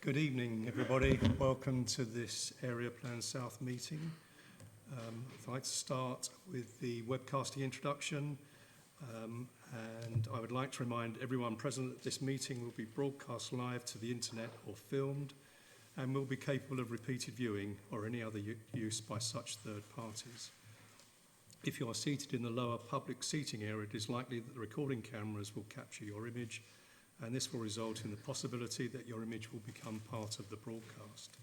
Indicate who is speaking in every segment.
Speaker 1: Good evening, everybody. Welcome to this Area Plan South meeting. I'd like to start with the webcasting introduction, and I would like to remind everyone present that this meeting will be broadcast live to the internet or filmed and will be capable of repeated viewing or any other use by such third parties. If you are seated in the lower public seating area, it is likely that the recording cameras will capture your image, and this will result in the possibility that your image will become part of the broadcast.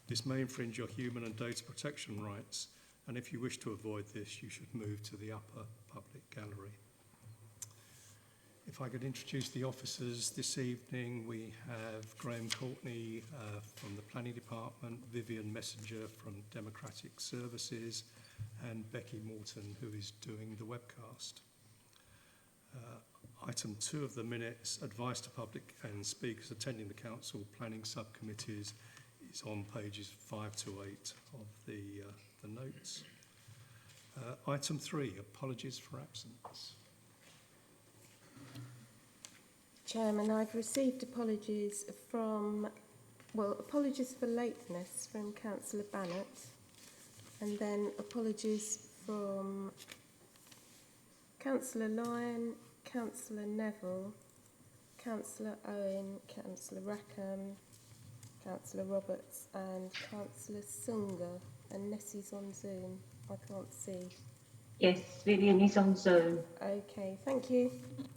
Speaker 1: This may infringe your human and data protection rights, and if you wish to avoid this, you should move to the upper public gallery. If I could introduce the officers this evening, we have Graham Courtney from the Planning Department, Vivian Messenger from Democratic Services, and Becky Morton, who is doing the webcast. Item 2 of the minutes, advice to public and speakers attending the council planning subcommittees, is on pages 5 to 8 of the notes. Item 3, apologies for absence.
Speaker 2: Chairman, I've received apologies for lateness from Councillor Bannett, and then apologies from Councillor Lyon, Councillor Neville, Councillor Owen, Councillor Rackham, Councillor Roberts and Councillor Sunga. And Nessie's on Zoom. I can't see.
Speaker 3: Yes, Vivian is on Zoom.
Speaker 2: Okay, thank you.
Speaker 1: Thank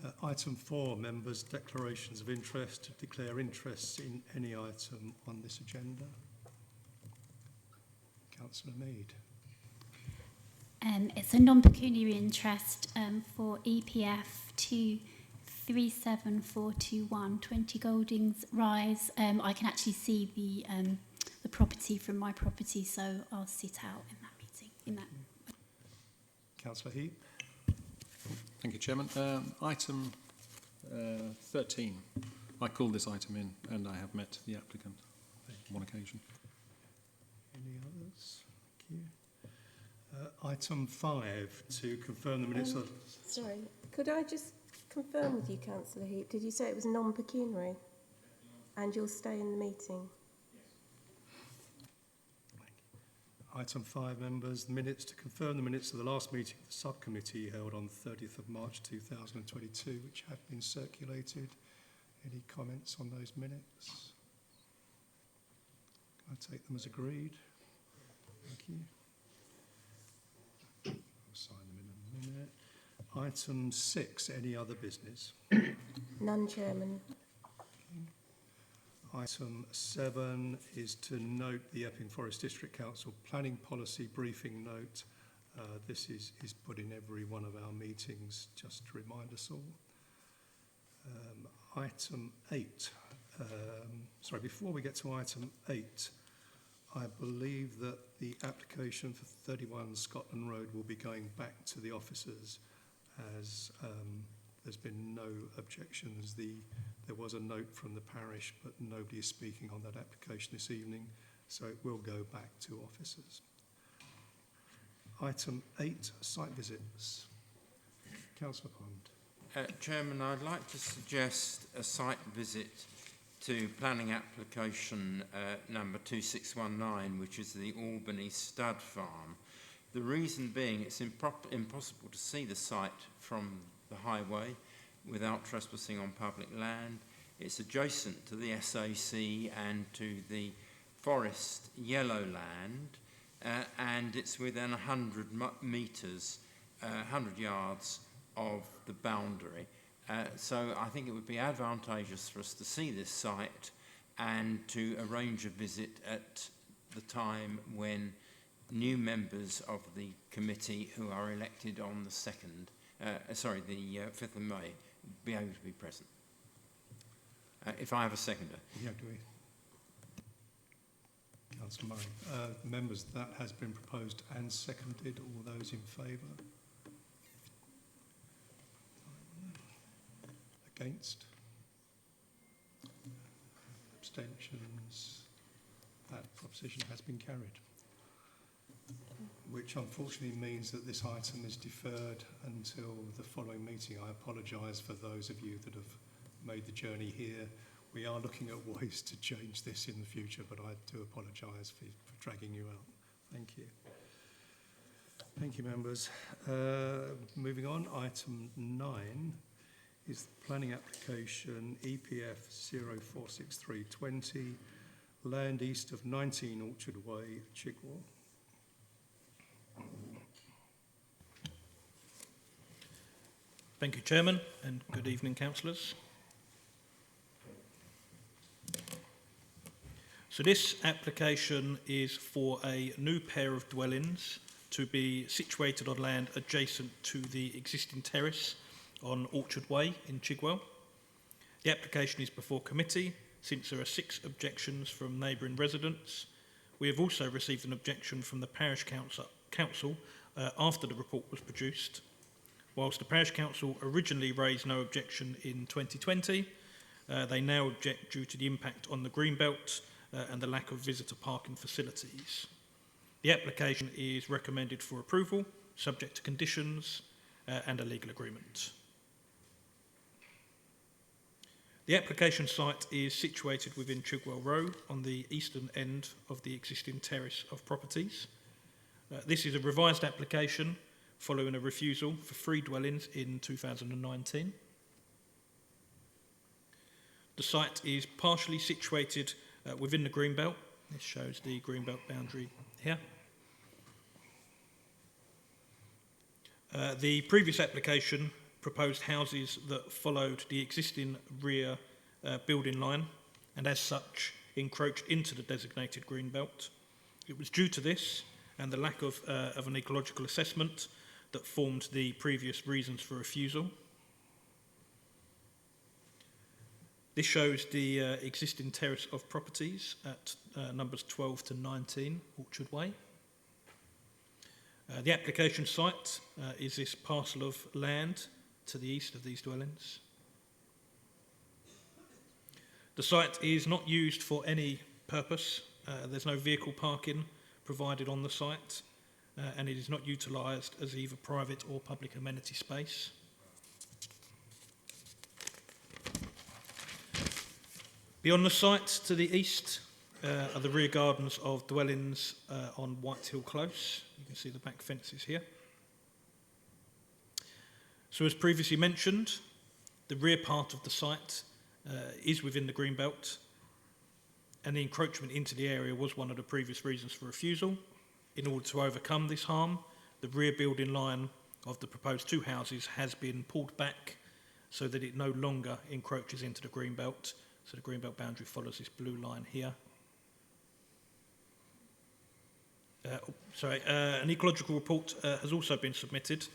Speaker 1: you. Item 4, members' declarations of interest to declare interests in any item on this agenda. Councillor Mead.
Speaker 4: It's a non-pecuniary interest for EPF 237421, 20 Goldings Rise. I can actually see the property from my property, so I'll sit out in that meeting.
Speaker 1: Councillor Heap.
Speaker 5: Thank you, Chairman. Item 13. I called this item in, and I have met the applicant on one occasion.
Speaker 1: Any others? Thank you. Item 5, to confirm the minutes of...
Speaker 2: Sorry, could I just confirm with you, Councillor Heap, did you say it was non-pecuniary? And you'll stay in the meeting?
Speaker 1: Item 5, members, the minutes to confirm the minutes of the last meeting of the subcommittee held on the 30th of March 2022, which have been circulated. Any comments on those minutes? Can I take them as agreed? Thank you. I'll sign them in a minute. Item 6, any other business?
Speaker 2: None, Chairman.
Speaker 1: Okay. Item 7 is to note the Epping Forest District Council planning policy briefing note. This is put in every one of our meetings, just to remind us all. Item 8. Before we get to item 8, I believe that the application for 31 Scotland Road will be going back to the officers, as there's been no objections. There was a note from the parish, but nobody is speaking on that application this evening, so it will go back to officers. Item 8, site visits. Councillor Pond.
Speaker 6: Chairman, I'd like to suggest a site visit to planning application number 2619, which is the Albany Stud Farm. The reason being it's impossible to see the site from the highway without trespassing on public land. It's adjacent to the SAC and to the forest yellow land, and it's within 100 metres, 100 yards of the boundary. So I think it would be advantageous for us to see this site and to arrange a visit at the time when new members of the committee who are elected on the 5th of May be able to be present. If I have a seconder.
Speaker 1: Yeah, do we? Councillor Murray. Members, that has been proposed and seconded. All those in favour? Against? Abstentions? That proposition has been carried. Which unfortunately means that this item is deferred until the following meeting. I apologise for those of you that have made the journey here. we are looking at ways to change this in the future, but I do apologise for dragging you out. Thank you. Thank you, members. Moving on, item 9 is the planning application EPF 046320, land east of 19 Orchard Way, Chigwell.
Speaker 7: Thank you, Chairman, and good evening, councillors. So this application is for a new pair of dwellings to be situated on land adjacent to the existing terrace on Orchard Way in Chigwell. The application is before committee since there are 6 objections from neighbouring residents. We have also received an objection from the parish council after the report was produced. Whilst the parish council originally raised no objection in 2020, they now object due to the impact on the greenbelt and the lack of visitor parking facilities. The application is recommended for approval, subject to conditions and a legal agreement. The application site is situated within Chigwell Row on the eastern end of the existing terrace of properties. This is a revised application following a refusal for 3 dwellings in 2019. The site is partially situated within the greenbelt. This shows the greenbelt boundary here. The previous application proposed houses that followed the existing rear building line and as such encroached into the designated greenbelt. It was due to this and the lack of an ecological assessment that formed the previous reasons for refusal. This shows the existing terrace of properties at numbers 12 to 19 Orchard Way. The application site is this parcel of land to the east of these dwellings. The site is not used for any purpose. There's no vehicle parking provided on the site, and it is not utilised as either private or public amenity space. Beyond the site to the east are the rear gardens of dwellings on Whitehill Close. You can see the back fences here. So as previously mentioned, the rear part of the site is within the greenbelt, and the encroachment into the area was one of the previous reasons for refusal. In order to overcome this harm, the rear building line of the proposed 2 houses has been pulled back so that it no longer encroaches into the greenbelt. So the greenbelt boundary follows this blue line here. An ecological report has also been submitted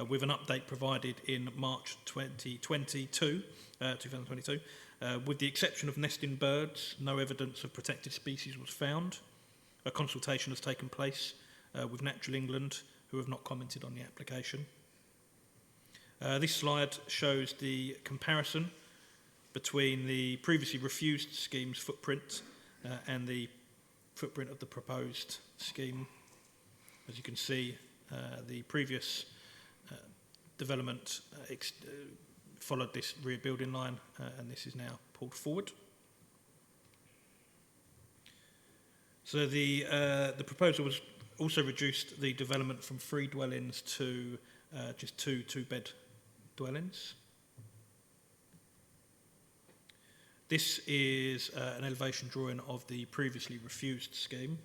Speaker 7: with an update provided in March 2022. With the exception of nesting birds, no evidence of protected species was found. A consultation has taken place with Natural England, who have not commented on the application. This slide shows the comparison between the previously refused scheme's footprint and the footprint of the proposed scheme. As you can see, the previous development followed this rear building line, and this is now pulled forward. So the proposal was also reduced the development from 3 dwellings to just 2 two-bed dwellings. This is an elevation drawing of the previously refused scheme.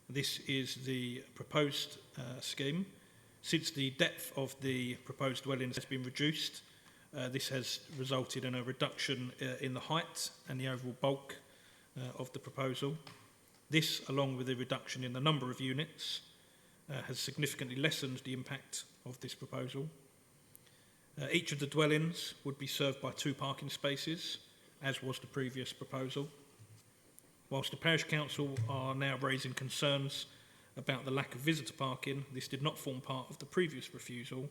Speaker 7: This is the proposed scheme. Since the depth of the proposed dwellings has been reduced, this has resulted in a reduction in the height and the overall bulk of the proposal. This, along with a reduction in the number of units, has significantly lessened the impact of this proposal. Each of the dwellings would be served by 2 parking spaces, as was the previous proposal. Whilst the parish council are now raising concerns about the lack of visitor parking, this did not form part of the previous refusal.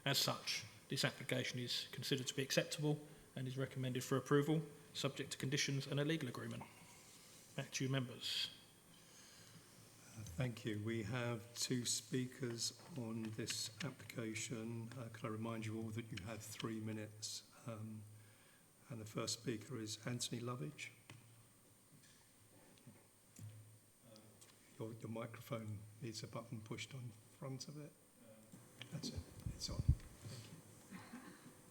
Speaker 7: As such, this application is considered to be acceptable and is recommended for approval, subject to conditions and a legal agreement. Back to you, members.
Speaker 1: Thank you. We have 2 speakers on this application. Could I remind you all that you have 3 minutes And the first speaker is Anthony Lovage. Your microphone needs a button pushed on front of it. That's it. It's on. Thank you.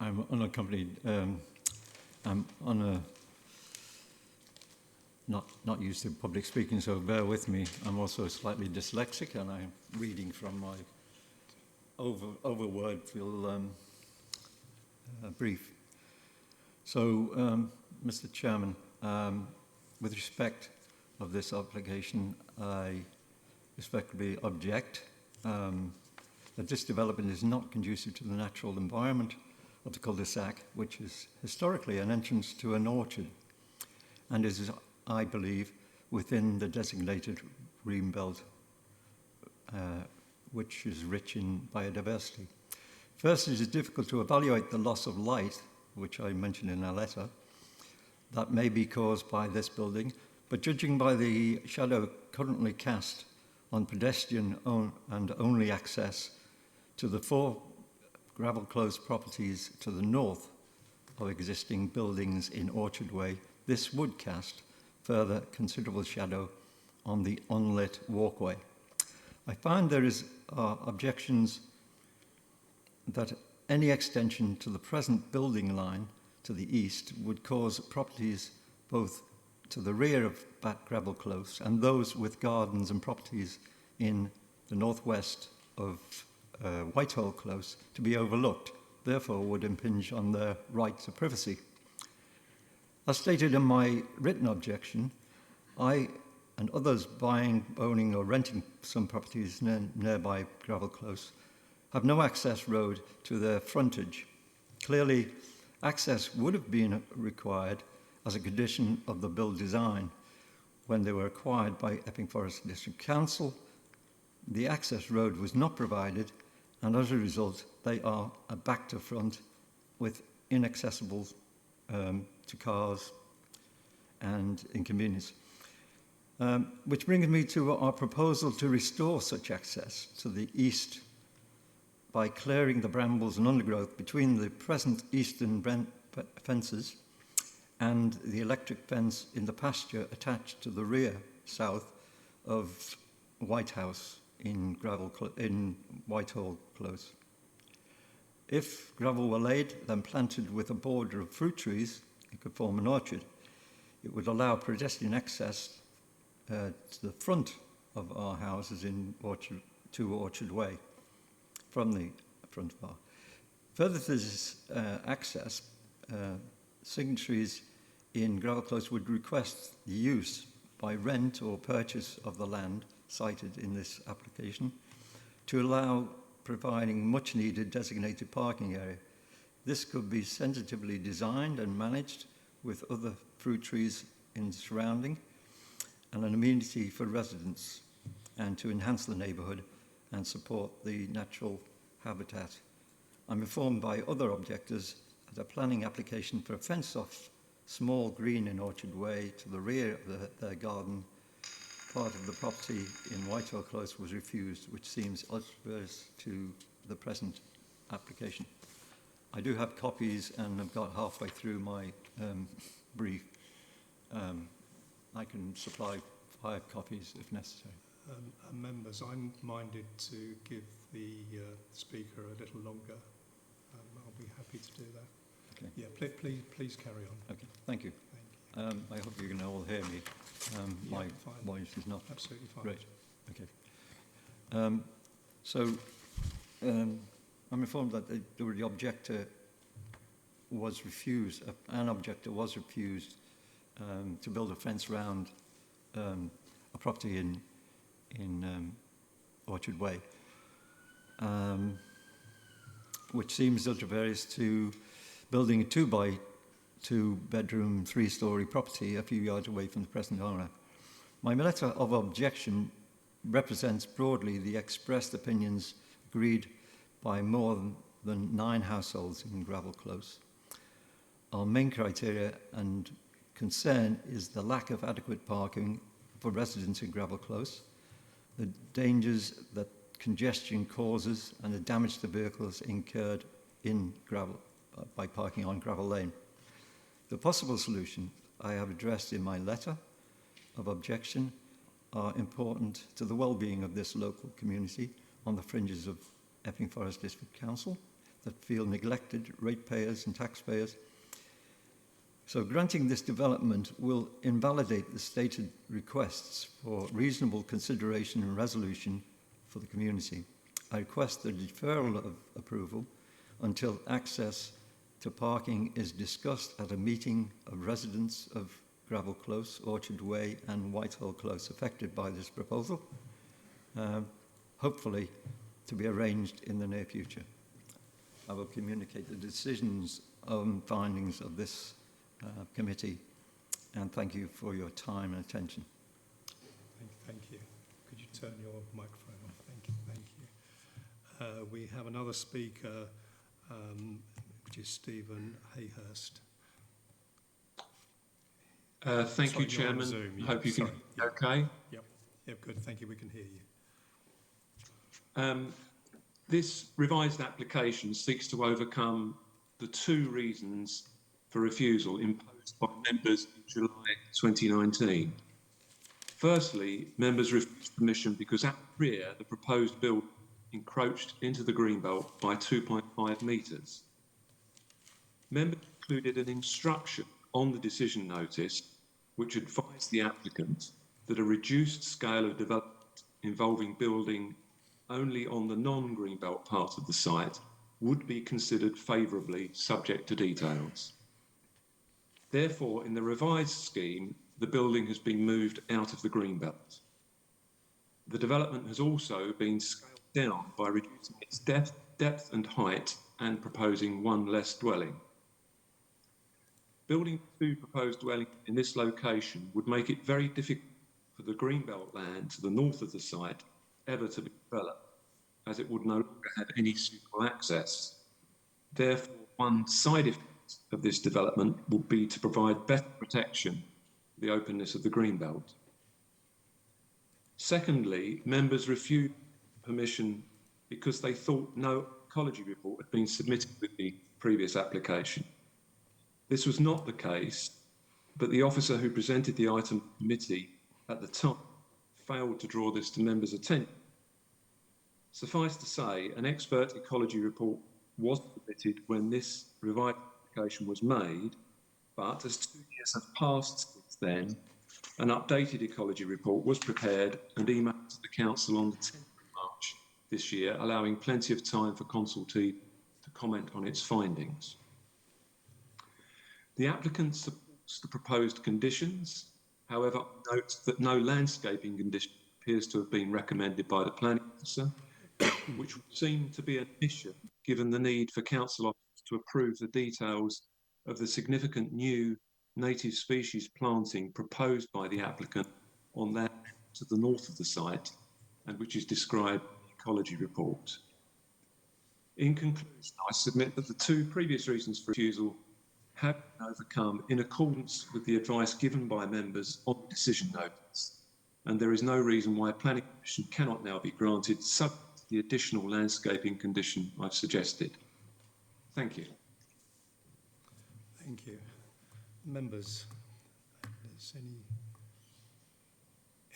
Speaker 8: I'm unaccompanied. I'm not used to public speaking, so bear with me. I'm also slightly dyslexic, and I'm reading from my overwordful brief. So, Mr. Chairman, with respect of this application, I respectfully object that this development is not conducive to the natural environment of the cul-de-sac, which is historically an entrance to an orchard, and is, I believe, within the designated green belt, which is rich in biodiversity. First, it is difficult to evaluate the loss of light, which I mentioned in our letter, that may be caused by this building, but judging by the shadow currently cast on pedestrian and only access to the 4 gravel close properties to the north of existing buildings in Orchard Way, this would cast further considerable shadow on the unlit walkway. I find there is objections that any extension to the present building line to the east would cause properties both to the rear of Back Gravel Close and those with gardens and properties in the northwest of Whitehall Close to be overlooked, therefore would impinge on their right to privacy. As stated in my written objection, I and others buying, owning or renting some properties nearby Gravel Close have no access road to their frontage. Clearly, access would have been required as a condition of the bill design when they were acquired by Epping Forest District Council. The access road was not provided, and as a result, they are a back to front with inaccessible to cars and inconvenience. Which brings me to our proposal to restore such access to the east by clearing the brambles and undergrowth between the present eastern fences and the electric fence in the pasture attached to the rear south of White House in Whitehall Close. If gravel were laid, then planted with a border of fruit trees, it could form an orchard. It would allow pedestrian access to the front of our houses in Orchard Way from the front of our. Further to this access, signatories in Gravel Close would request the use by rent or purchase of the land cited in this application to allow providing much needed designated parking area. This could be sensitively designed and managed with other fruit trees in the surrounding and an amenity for residents and to enhance the neighbourhood and support the natural habitat. I'm informed by other objectors that a planning application for a fenced-off small green in Orchard Way to the rear of their garden part of the property in Whitehall Close was refused, which seems adverse to the present application. I do have copies and I've got halfway through my brief. I can supply 5 copies if necessary.
Speaker 1: Members, I'm minded to give the speaker a little longer. I'll be happy to do that.
Speaker 8: Okay.
Speaker 1: Yeah, please carry on.
Speaker 8: Okay, thank you.
Speaker 1: Thank you.
Speaker 8: I hope you can all hear me. My
Speaker 1: fine.
Speaker 8: voice is not
Speaker 1: Absolutely fine.
Speaker 8: great. Okay. I'm informed that the objector was refused, an objector was refused to build a fence around a property in Orchard Way, which seems ultra-various to building a 2-by-2 bedroom 3-storey property a few yards away from the present owner. My letter of objection represents broadly the expressed opinions agreed by more than 9 households in Gravel Close. Our main criteria and concern is the lack of adequate parking for residents in Gravel Close, the dangers that congestion causes and the damage to vehicles incurred in gravel by parking on gravel lane. The possible solution I have addressed in my letter of objection are important to the well-being of this local community on the fringes of Epping Forest District Council that feel neglected, ratepayers and taxpayers. So granting this development will invalidate the stated requests for reasonable consideration and resolution for the community. I request the deferral of approval until access to parking is discussed at a meeting of residents of Gravel Close, Orchard Way and Whitehall Close affected by this proposal, hopefully to be arranged in the near future. I will communicate the decisions and findings of this committee, and thank you for your time and attention.
Speaker 1: Thank you. Could you turn your microphone off? Thank you. Thank you. We have another speaker, which is Stephen Hayhurst.
Speaker 9: Thank
Speaker 1: Sorry,
Speaker 9: you,
Speaker 1: you're on
Speaker 9: Chairman.
Speaker 1: Zoom, yeah,
Speaker 9: Hope you
Speaker 1: sorry.
Speaker 9: can okay.
Speaker 1: Yep, good. Thank you. We can hear you.
Speaker 9: This revised application seeks to overcome the two reasons for refusal imposed by members in July 2019. Firstly, members refused permission because at the rear, the proposed building encroached into the greenbelt by 2.5 metres. Members included an instruction on the decision notice which advised the applicant that a reduced scale of development involving building only on the non-greenbelt part of the site would be considered favourably subject to details. Therefore, in the revised scheme, the building has been moved out of the greenbelt. The development has also been scaled down by reducing its depth and height and proposing one less dwelling. Building two proposed dwellings in this location would make it very difficult for the greenbelt land to the north of the site ever to be developed, as it would no longer have any suitable access. Therefore, one side effect of this development would be to provide better protection for the openness of the greenbelt. Secondly, members refused permission because they thought no ecology report had been submitted with the previous application. This was not the case, but the officer who presented the item to the committee at the time failed to draw this to members' attention. Suffice to say, an expert ecology report was submitted when this revised application was made, but as 2 years have passed since then, an updated ecology report was prepared and emailed to the Council on the 10th of March this year, allowing plenty of time for consultees to comment on its findings. The applicant supports the proposed conditions, however, notes that no landscaping condition appears to have been recommended by the planning officer, which would seem to be an issue given the need for council officers to approve the details of the significant new native species planting proposed by the applicant on land to the north of the site and which is described in the ecology report. In conclusion, I submit that the two previous reasons for refusal have been overcome in accordance with the advice given by members on the decision notice, and there is no reason why planning permission cannot now be granted subject to the additional landscaping condition I've suggested. Thank you.
Speaker 1: Thank you. Members, does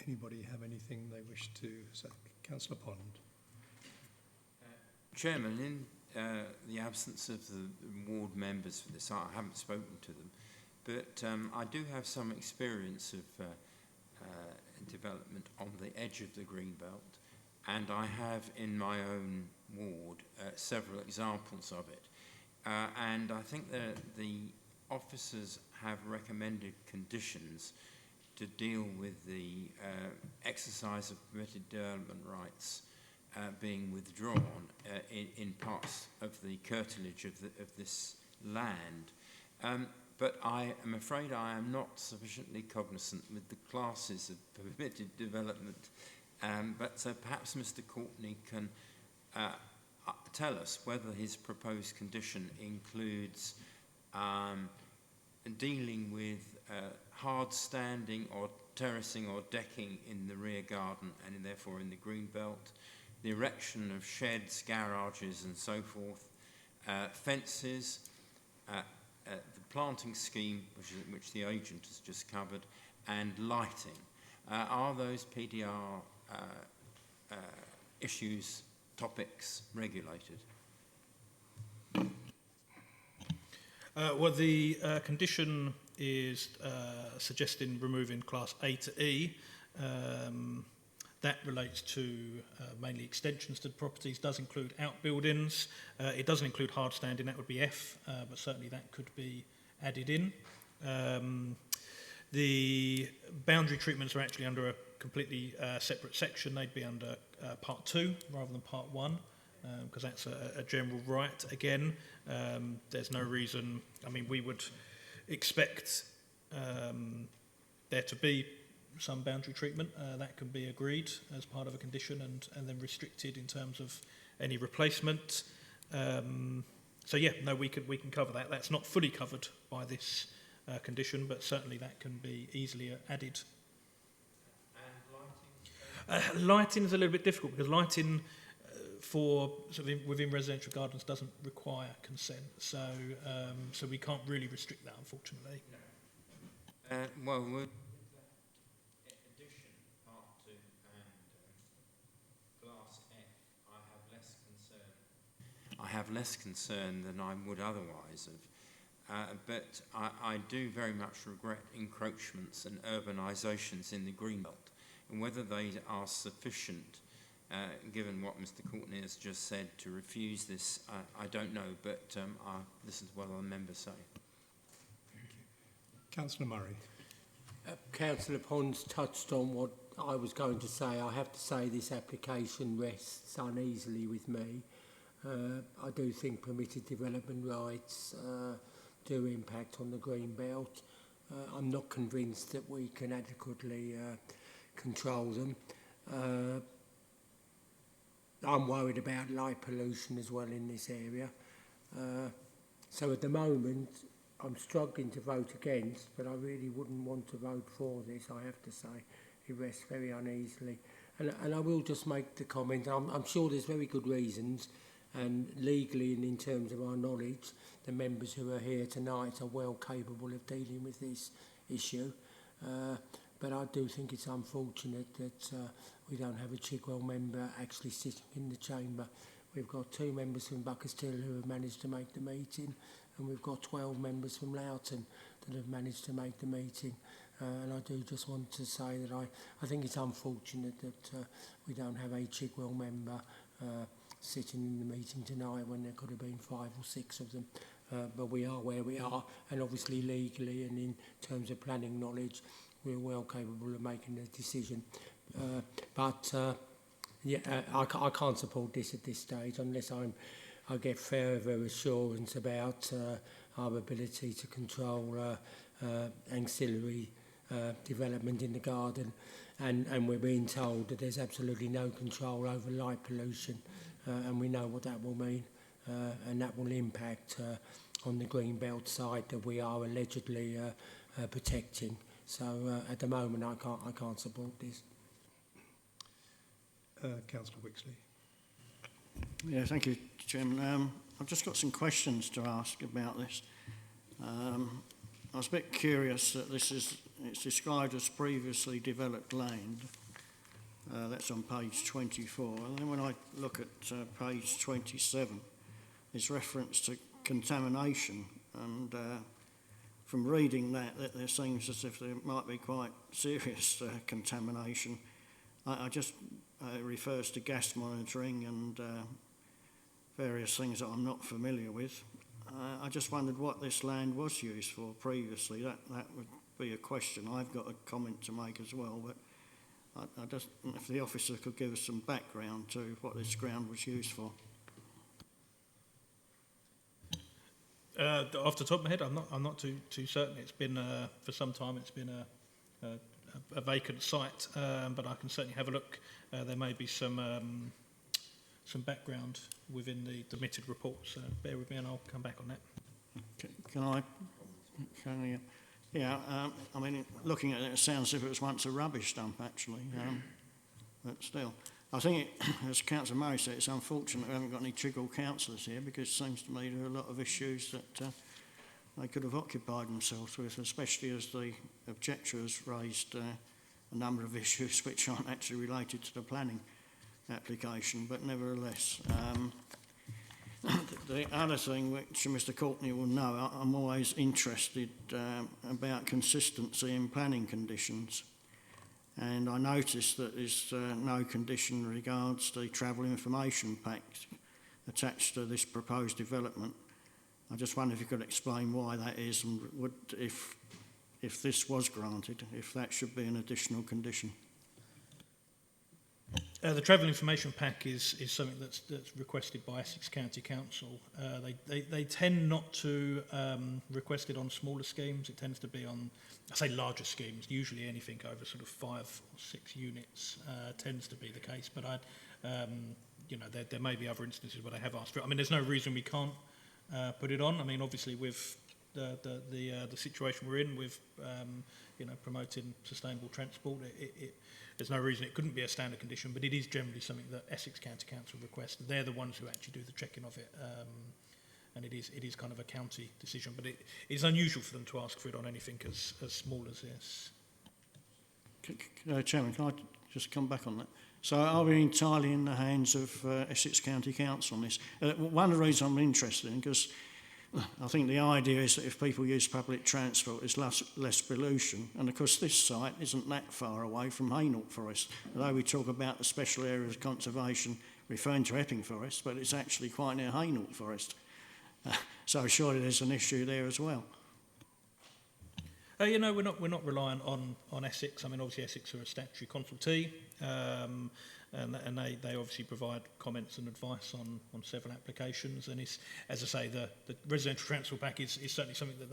Speaker 1: anybody have anything they wish to say? Councillor Pond.
Speaker 6: Chairman, in the absence of the ward members for this, I haven't spoken to them, but I do have some experience of development on the edge of the Greenbelt, and I have in my own ward several examples of it. And I think that the officers have recommended conditions to deal with the exercise of permitted development rights being withdrawn in parts of the curtilage of this land. But I am afraid I am not sufficiently cognizant with the classes of permitted development. But perhaps Mr. Courtney can tell us whether his proposed condition includes dealing with hard standing or terracing or decking in the rear garden and therefore in the green belt, the erection of sheds, garages and so forth, fences, the planting scheme, which the agent has just covered, and lighting. Are those PDR issues, topics regulated?
Speaker 7: Well, the condition is suggesting removing class A to E. That relates to mainly extensions to the properties, does include outbuildings. It doesn't include hard standing, that would be F, but certainly that could be added in. The boundary treatments are actually under a completely separate section. They'd be under part 2 rather than part 1, because that's a general right. Again, there's no reason, I mean, we would expect there to be some boundary treatment that can be agreed as part of a condition and then restricted in terms of any replacement. So yeah, no, we can cover that. That's not fully covered by this condition, but certainly that can be easily added. And lighting? Lighting is a little bit difficult because lighting for sort of within residential gardens doesn't require consent, so so we can't really restrict that, unfortunately.
Speaker 6: Well, would addition part 2 and class F, I have less concern than I would otherwise have. But I do very much regret encroachments and urbanisations in the Greenbelt, and whether they are sufficient, given what Mr Courtney has just said, to refuse this, I don't know, but this is what our members say.
Speaker 1: Thank you. Councillor Murray.
Speaker 10: Councillor Pons touched on what I was going to say. I have to say this application rests uneasily with me. I do think permitted development rights do impact on the green belt. I'm not convinced that we can adequately control them. I'm worried about light pollution as well in this area. So at the moment, I'm struggling to vote against, but I really wouldn't want to vote for this, I have to say. It rests very uneasily. And I will just make the comment, I'm sure there's very good reasons, and legally and in terms of our knowledge, the members who are here tonight are well capable of dealing with this issue. But I do think it's unfortunate that we don't have a Chigwell member actually sitting in the chamber. We've got 2 members from Buckerstill who have managed to make the meeting, and we've got 12 members from Loughton that have managed to make the meeting. And I do just want to say that I think it's unfortunate that we don't have a Chigwell member sitting in the meeting tonight when there could have been 5 or 6 of them. But we are where we are, and obviously legally and in terms of planning knowledge, we're well capable of making a decision. Yeah, I can't support this at this stage unless I get further assurance about our ability to control ancillary development in the garden, and we're being told that there's absolutely no control over light pollution, and we know what that will mean, and that will impact on the green belt site that we are allegedly protecting. So at the moment I can't support this.
Speaker 1: Councillor Wixley.
Speaker 11: Yeah, thank you, Chairman. I've just got some questions to ask about this. I was a bit curious that it's described as previously developed land. That's on page 24. And then when I look at page 27, there's reference to contamination. And from reading that there seems as if there might be quite serious contamination. It refers to gas monitoring and various things that I'm not familiar with. I just wondered what this land was used for previously. That would be a question. I've got a comment to make as well, but I just, if the officer could give us some background to what this ground was used for.
Speaker 7: Off the top of my head, I'm not too certain. It's been for some time. It's been a vacant site, but I can certainly have a look. There may be some background within the submitted report, so bear with me and I'll come back on that.
Speaker 11: I mean, looking at it, it sounds as if it was once a rubbish dump, actually, but still. I think, as Councillor Murray said, it's unfortunate we haven't got any Chigwell councillors here, because it seems to me there are a lot of issues that they could have occupied themselves with, especially as the objector has raised a number of issues which aren't actually related to the planning application, but nevertheless. The other thing which Mr Courtney will know, I'm always interested about consistency in planning conditions. And I noticed that there's no condition regards the travel information pack attached to this proposed development. I just wonder if you could explain why that is, and would, if this was granted, if that should be an additional condition.
Speaker 7: The travel information pack is something that's requested by Essex County Council. They tend not to request it on smaller schemes. It tends to be on, I say larger schemes, usually anything over sort of 5 or 6 units tends to be the case. But you know, there may be other instances where they have asked for it. I mean, there's no reason we can't put it on. I mean, obviously with the situation we're in with you know, promoting sustainable transport, there's no reason it couldn't be a standard condition, but it is generally something that Essex County Council request. They're the ones who actually do the checking of it, and it is kind of a county decision, but it is unusual for them to ask for it on anything as small as this.
Speaker 11: Chairman, can I just come back on that? So are we entirely in the hands of Essex County Council on this? One of the reasons I'm interested in, because I think the idea is that if people use public transport, there's less pollution. And of course, this site isn't that far away from Hainault Forest. Although we talk about the special area of conservation referring to Epping Forest, but it's actually quite near Hainault Forest. So surely there's an issue there as well.
Speaker 7: You know, we're not reliant on Essex. I mean, obviously Essex are a statutory consultee, and they obviously provide comments and advice on several applications. And it's, as I say, the residential transport pack is certainly something that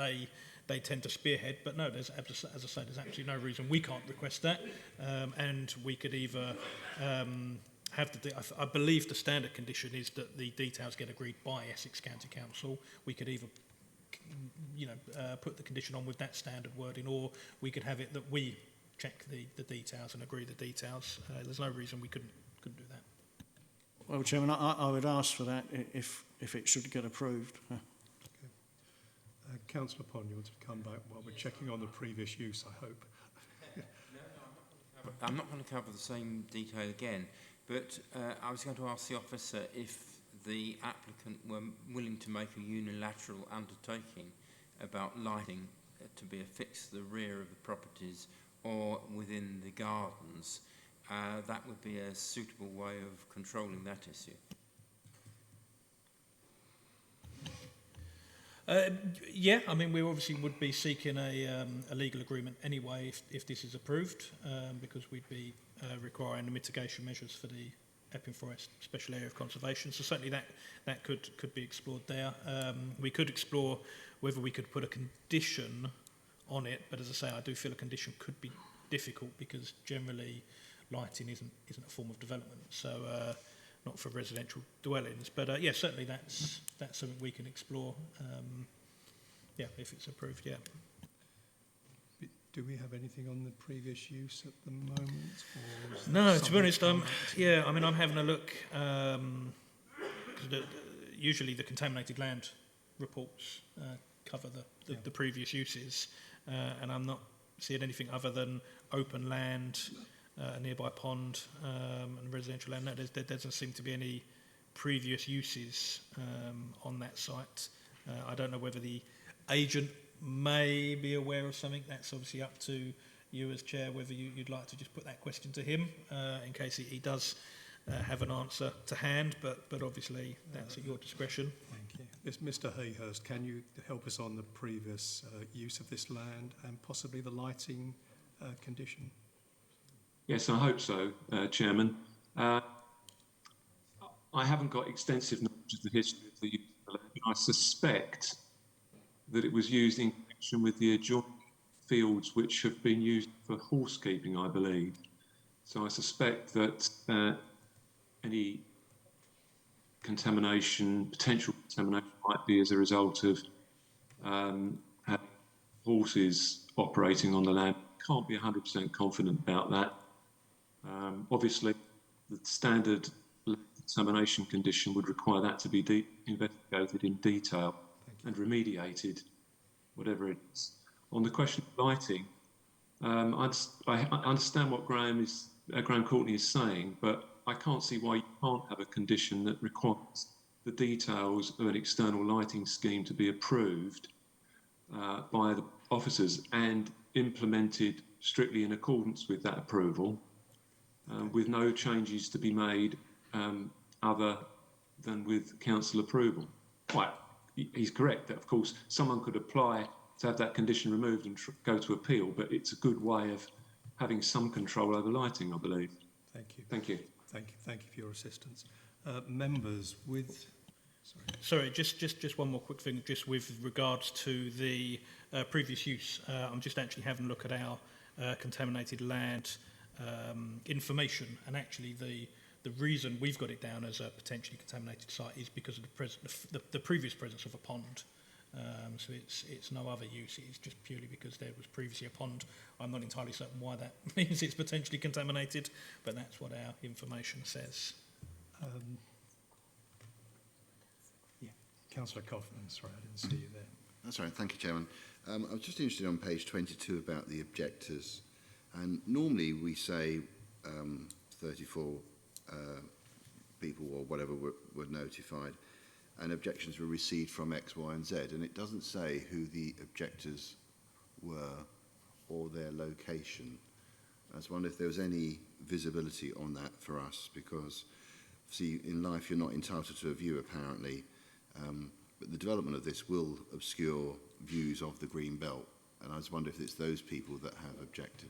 Speaker 7: they tend to spearhead. But no, as I say, there's absolutely no reason we can't request that, and we could either have I believe the standard condition is that the details get agreed by Essex County Council. We could either put the condition on with that standard wording, or we could have it that we check the details and agree the details. There's no reason we couldn't do that.
Speaker 11: Well, Chairman, I would ask for that if it should get approved.
Speaker 1: Okay. Councillor Pond, you want to come back while we're checking on the previous use, I hope.
Speaker 6: I'm not going to cover the same detail again, but I was going to ask the officer if the applicant were willing to make a unilateral undertaking about lighting to be affixed to the rear of the properties or within the gardens. That would be a suitable way of controlling that issue.
Speaker 7: Yeah, I mean, we obviously would be seeking a legal agreement anyway if this is approved, because we'd be requiring the mitigation measures for the Epping Forest Special Area of Conservation. So certainly that could be explored there. We could explore whether we could put a condition on it, but as I say, I do feel a condition could be difficult because generally lighting isn't a form of development, so not for residential dwellings. But yeah, certainly that's something we can explore. Yeah, if it's approved, yeah.
Speaker 1: Do we have anything on the previous use at the moment? Or is
Speaker 7: No, to be honest, yeah, I mean, I'm having a look. Usually the contaminated land reports cover the previous uses, and I'm not seeing anything other than open land, a nearby pond, and residential land. No, there doesn't seem to be any previous uses on that site. I don't know whether the agent may be aware of something. That's obviously up to you as chair, whether you'd like to just put that question to him in case he does have an answer to hand, but obviously that's at your discretion.
Speaker 1: Thank you. Mr Hayhurst, can you help us on the previous use of this land and possibly the lighting condition?
Speaker 9: Yes, I hope so, Chairman. I haven't got extensive knowledge of the history of the use of the land, but I suspect that it was used in connection with the adjoining fields which have been used for horse keeping, I believe. So I suspect that any contamination, potential contamination, might be as a result of having horses operating on the land. Can't be 100% confident about that. Obviously, the standard contamination condition would require that to be investigated in detail and remediated whatever it is. On the question of lighting, I understand what Graham Courtney is saying, but I can't see why you can't have a condition that requires the details of an external lighting scheme to be approved by the officers and implemented strictly in accordance with that approval, with no changes to be made other than with council approval. Right, he's correct that, of course, someone could apply to have that condition removed and go to appeal, but it's a good way of having some control over lighting, I believe.
Speaker 1: Thank you.
Speaker 9: Thank you.
Speaker 1: Thank you for your assistance. Members with...
Speaker 7: Sorry, just one more quick thing, just with regards to the previous use. I'm just actually having a look at our contaminated land information, and actually the reason we've got it down as a potentially contaminated site is because of the previous presence of a pond. So it's no other use, it's just purely because there was previously a pond. I'm not entirely certain why that means it's potentially contaminated, but that's what our information says.
Speaker 1: Councillor Kaufman, sorry, I didn't see you there.
Speaker 12: That's all right, thank you, Chairman. I was just interested on page 22 about the objectors. And normally we say 34 people or whatever were notified, and objections were received from X, Y and Z, and it doesn't say who the objectors were or their location. I was wondering if there was any visibility on that for us, because see, in life you're not entitled to a view apparently, but the development of this will obscure views of the green belt, and I was wondering if it's those people that have objected.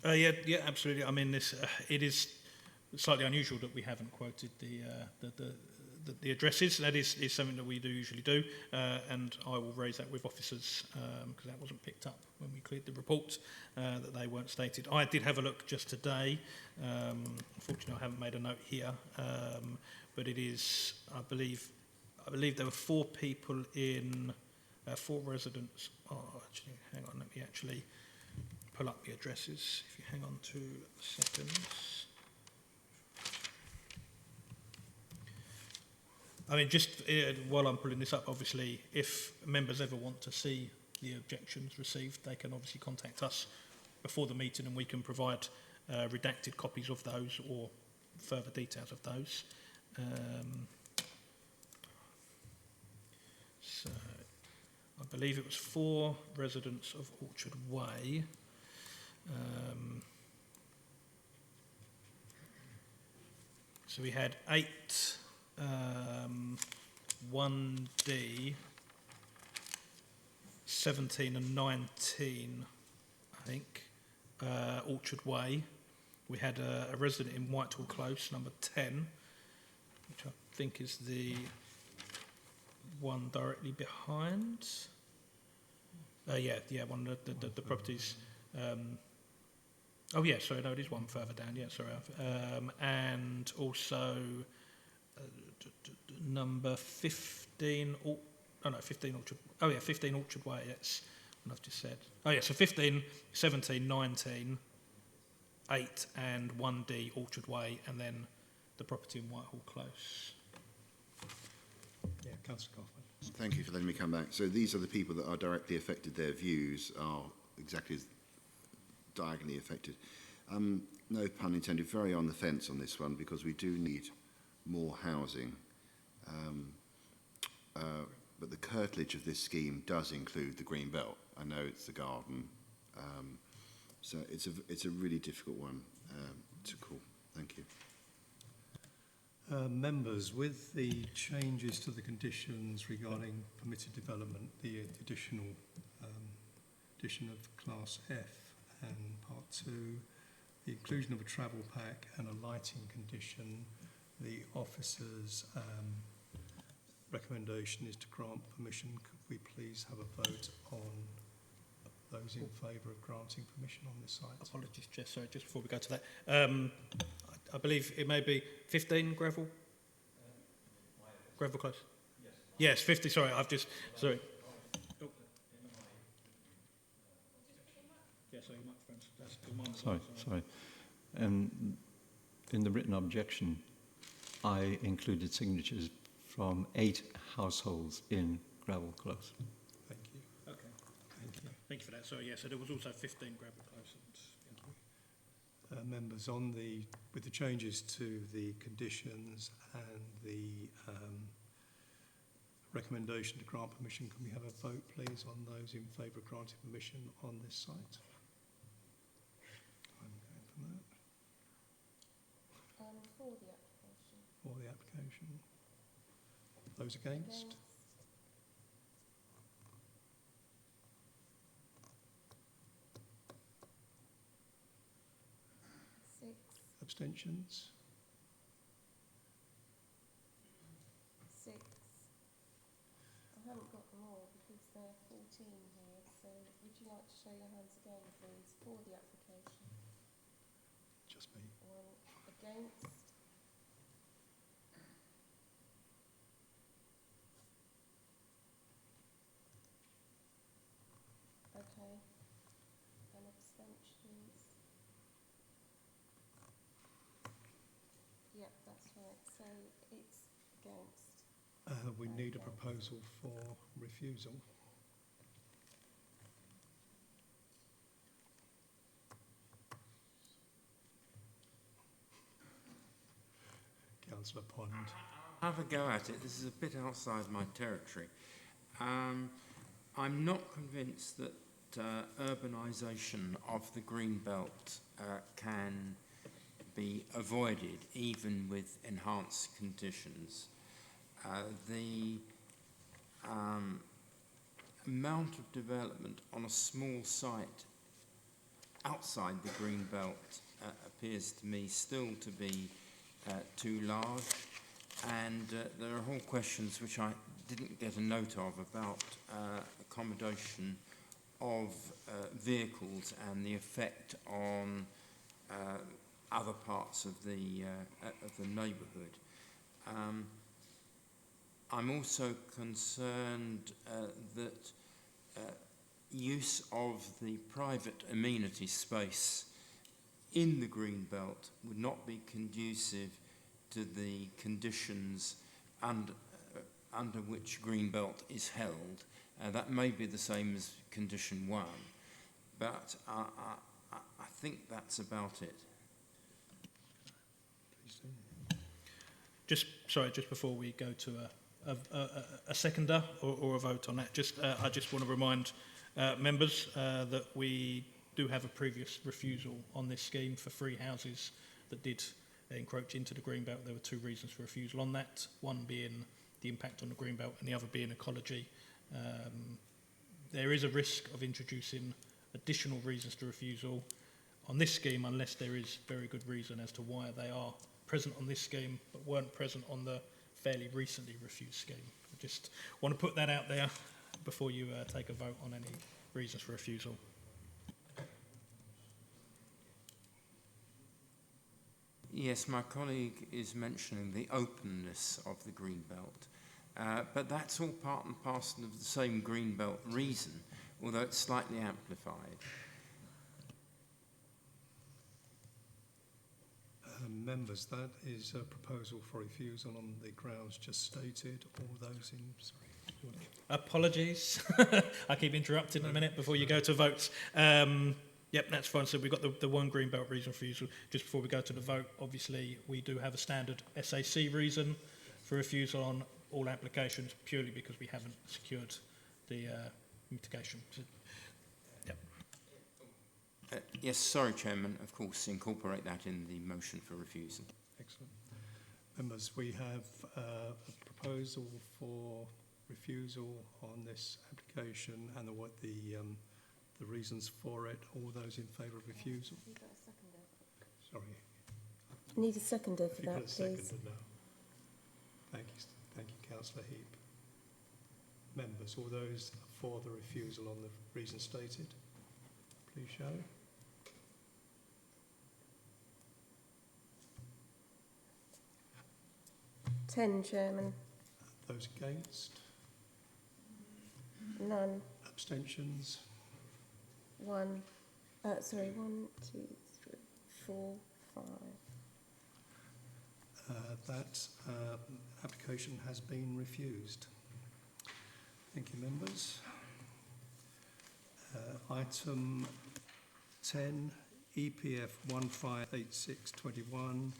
Speaker 7: Yeah, absolutely. I mean, it is slightly unusual that we haven't quoted the addresses. That is something that we do usually do, and I will raise that with officers because that wasn't picked up when we cleared the report, that they weren't stated. I did have a look just today. Unfortunately, I haven't made a note here, but it is, I believe there were 4 people in, 4 residents. Oh, actually, hang on, let me actually pull up the addresses. If you hang on 2 seconds. I mean, just while I'm pulling this up, obviously, if members ever want to see the objections received, they can obviously contact us before the meeting and we can provide redacted copies of those or further details of those. So, I believe it was 4 residents of Orchard Way. So we had 8 1D, 17 and 19, I think, Orchard Way. We had a resident in Whitehall Close, number 10, which I think is the one directly behind. One of the properties. Oh yeah, sorry, no, it is one further down. Yeah, sorry, and also number 15. 15 Orchard. Oh yeah, 15 Orchard Way. Yes, what I've just said. Oh yeah, so 15, 17, 19, 8, and 1D Orchard Way, and then the property in Whitehall Close.
Speaker 1: Yeah, Councillor Kaufman.
Speaker 12: Thank you for letting me come back. So these are the people that are directly affected, their views are exactly as diagonally affected. No pun intended, very on the fence on this one because we do need more housing. But the curtilage of this scheme does include the green belt. I know it's the garden. So it's a really difficult one to call. Thank you.
Speaker 1: Members, with the changes to the conditions regarding permitted development, the additional addition of Class F and Part 2, the inclusion of a travel pack and a lighting condition, the officer's recommendation is to grant permission. Could we please have a vote on those in favour of granting permission on this site?
Speaker 7: Apologies, Jess, sorry, just before we go to that. I believe it may be 15 gravel close. Yes, 50. Sorry, sorry. Oh. Yeah, sorry, microphones. That's mine.
Speaker 8: Sorry. In the written objection, I included signatures from 8 households in Gravel Close.
Speaker 1: Thank you.
Speaker 7: Okay.
Speaker 1: Thank you.
Speaker 7: Thank you for that. So, yeah, so there was also 15 gravel close.
Speaker 1: Members, with the changes to the conditions and the recommendation to grant permission, can we have a vote, please, on those in favour of granting permission on this site? I'm going for that.
Speaker 2: For the application.
Speaker 1: For the application. Those against?
Speaker 2: Six.
Speaker 1: Abstentions?
Speaker 2: Six. I haven't got them all because there are 14 here, so would you like to show your hands again, please, for the application?
Speaker 1: Just me.
Speaker 2: One against. Okay. And abstentions. Yep, that's right. So it's against.
Speaker 1: We need a proposal for refusal. Councillor Pond.
Speaker 6: Have a go at it. This is a bit outside my territory. I'm not convinced that urbanisation of the green belt can be avoided even with enhanced conditions. The amount of development on a small site outside the green belt appears to me still to be too large, and there are whole questions which I didn't get a note of about accommodation of vehicles and the effect on other parts of the neighbourhood. I'm also concerned that use of the private amenity space in the green belt would not be conducive to the conditions under which green belt is held. That may be the same as condition 1, but I think that's about it.
Speaker 7: Just before we go to a seconder or a vote on that, I just want to remind members that we do have a previous refusal on this scheme for 3 houses that did encroach into the greenbelt. There were 2 reasons for refusal on that, one being the impact on the greenbelt and the other being ecology. There is a risk of introducing additional reasons to refusal on this scheme unless there is very good reason as to why they are present on this scheme but weren't present on the fairly recently refused scheme. I just want to put that out there before you take a vote on any reasons for refusal.
Speaker 6: Yes, my colleague is mentioning the openness of the greenbelt, but that's all part and parcel of the same greenbelt reason, although it's slightly amplified.
Speaker 1: Members, that is a proposal for refusal on the grounds just stated. All those in... Sorry.
Speaker 7: Apologies. I keep interrupting in a minute before you go to votes. Yep, that's fine. So we've got the one greenbelt reason for refusal. Just before we go to the vote, obviously we do have a standard SAC reason for refusal on all applications, purely because we haven't secured the mitigation. So, yep.
Speaker 6: Yes, sorry, Chairman. Of course, incorporate that in the motion for refusal.
Speaker 1: Excellent. Members, we have a proposal for refusal on this application and the reasons for it. All those in favour of refusal?
Speaker 2: Have you got a seconder?
Speaker 1: Sorry.
Speaker 2: Need a seconder for
Speaker 1: If you
Speaker 2: that,
Speaker 1: put a seconder
Speaker 2: please.
Speaker 1: now. Thank you, Councillor Heap. Members, all those for the refusal on the reason stated, please show.
Speaker 2: Ten, Chairman.
Speaker 1: Those against?
Speaker 2: None.
Speaker 1: Abstentions?
Speaker 2: One. Sorry, 1, 2, 3, 4, 5.
Speaker 1: That application has been refused. Thank you, members. Item 10, EPF 158621,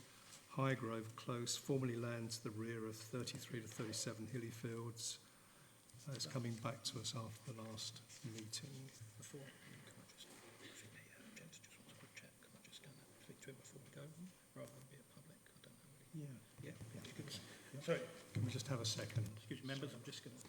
Speaker 1: Highgrove Close, formerly land to the rear of 33 to 37 Hilly Fields. It's coming back to us after the last meeting.
Speaker 7: Before, can I just, I think the gents just wants a quick chat. Can I just go and speak to him before we go, rather than be a public? I don't know.
Speaker 1: Yeah.
Speaker 7: Yeah. Sorry,
Speaker 1: Can we just have a second?
Speaker 7: excuse me, members, I'm just going to...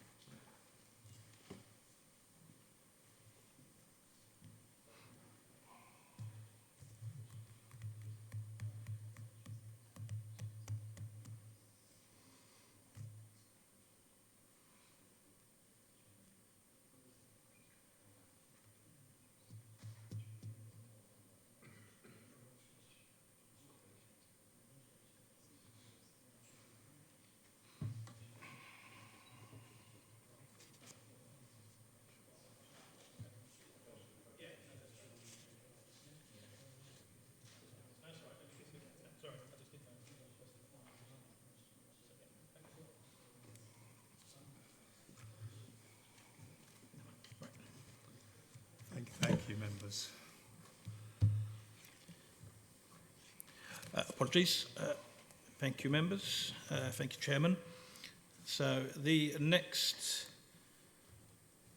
Speaker 1: Thank you, members.
Speaker 7: Apologies. Thank you, members. Thank you, Chairman. So the next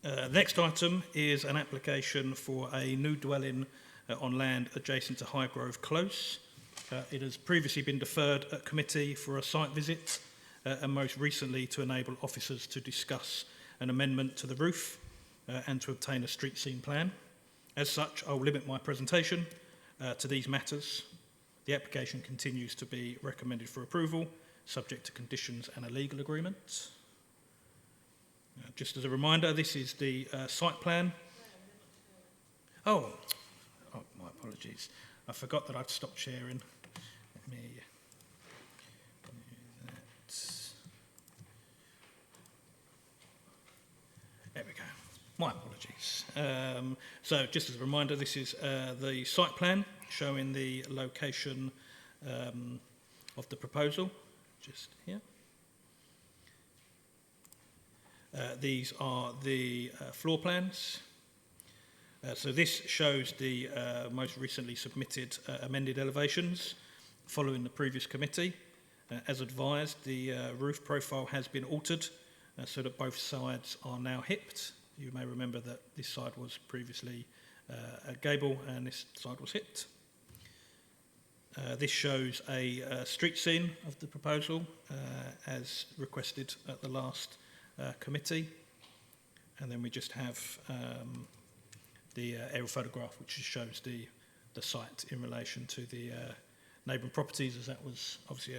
Speaker 7: item is an application for a new dwelling on land adjacent to Highgrove Close. It has previously been deferred at committee for a site visit and most recently to enable officers to discuss an amendment to the roof and to obtain a street scene plan. As such, I will limit my presentation to these matters. The application continues to be recommended for approval, subject to conditions and a legal agreement. Just as a reminder, this is the site plan. Oh, my apologies. I forgot that I've stopped sharing. Let me do that. There we go. My apologies. So just as a reminder, this is the site plan showing the location of the proposal, just here. These are the floor plans. So this shows the most recently submitted amended elevations following the previous committee. As advised, the roof profile has been altered so that both sides are now hipped. You may remember that this side was previously a gable and this side was hipped. This shows a street scene of the proposal as requested at the last committee. And then we just have the aerial photograph which shows the site in relation to the neighbouring properties, as that was obviously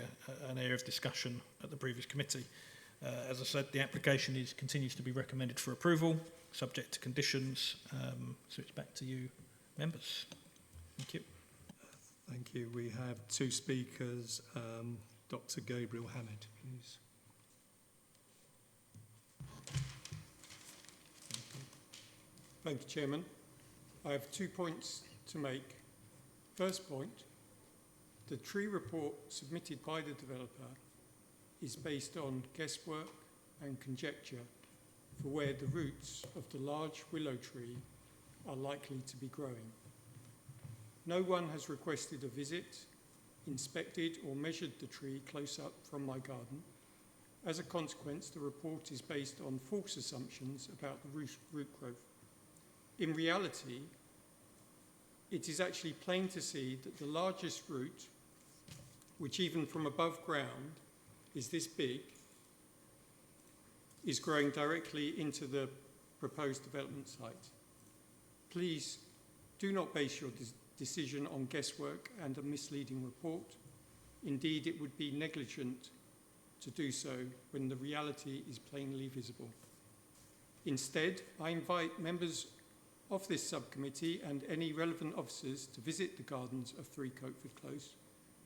Speaker 7: an area of discussion at the previous committee. As I said, the application continues to be recommended for approval, subject to conditions. So it's back to you, members. Thank you.
Speaker 1: Thank you. We have two speakers. Dr. Gabriel Hammett, please.
Speaker 13: Thank you, Chairman. I have 2 points to make. First point, the tree report submitted by the developer is based on guesswork and conjecture for where the roots of the large willow tree are likely to be growing. No one has requested a visit, inspected or measured the tree close up from my garden. As a consequence, the report is based on false assumptions about the root growth. In reality, it is actually plain to see that the largest root, which even from above ground is this big, is growing directly into the proposed development site. Please do not base your decision on guesswork and a misleading report. Indeed, it would be negligent to do so when the reality is plainly visible. Instead, I invite members of this subcommittee and any relevant officers to visit the gardens of 3 Coatford Close,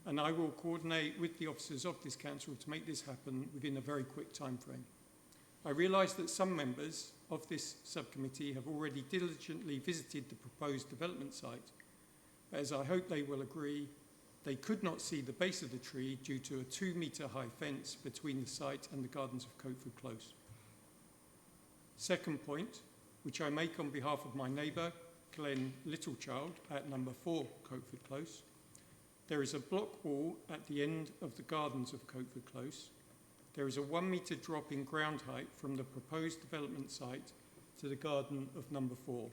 Speaker 13: and I will coordinate with the officers of this council to make this happen within a very quick time frame. I realise that some members of this subcommittee have already diligently visited the proposed development site, but as I hope they will agree, They could not see the base of the tree due to a 2-metre high fence between the site and the gardens of Coatford Close. Second point, which I make on behalf of my neighbour, Glenn Littlechild, at number 4 Coatford Close. There is a block wall at the end of the gardens of Coatford Close. There is a 1-metre drop in ground height from the proposed development site to the garden of number 4.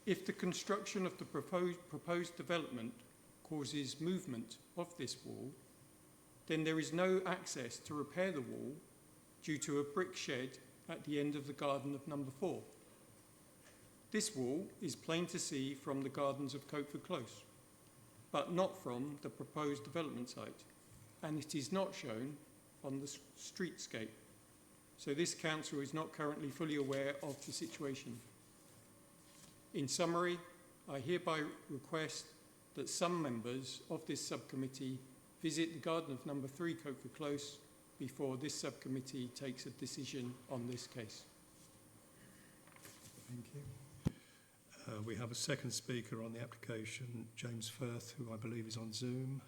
Speaker 13: If the construction of the proposed development causes movement of this wall, then there is no access to repair the wall due to a brick shed at the end of the garden of number 4. This wall is plain to see from the gardens of Coatford Close, but not from the proposed development site, and it is not shown on the streetscape. So this council is not currently fully aware of the situation. In summary, I hereby request that some members of this subcommittee visit the garden of number 3 Coatford Close before this subcommittee takes a decision on this case.
Speaker 1: Thank you. We have a second speaker on the application, James Firth, who I believe is on Zoom.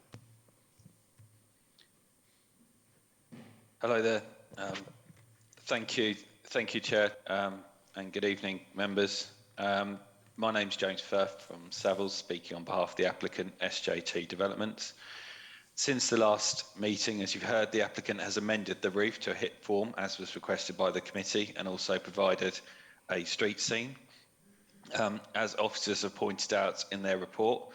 Speaker 14: Hello there. Thank you, Chair, and good evening, members. My name's James Firth from Savills, speaking on behalf of the applicant, SJT Developments. Since the last meeting, as you've heard, the applicant has amended the roof to a HIP form, as was requested by the committee, and also provided a street scene. As officers have pointed out in their report,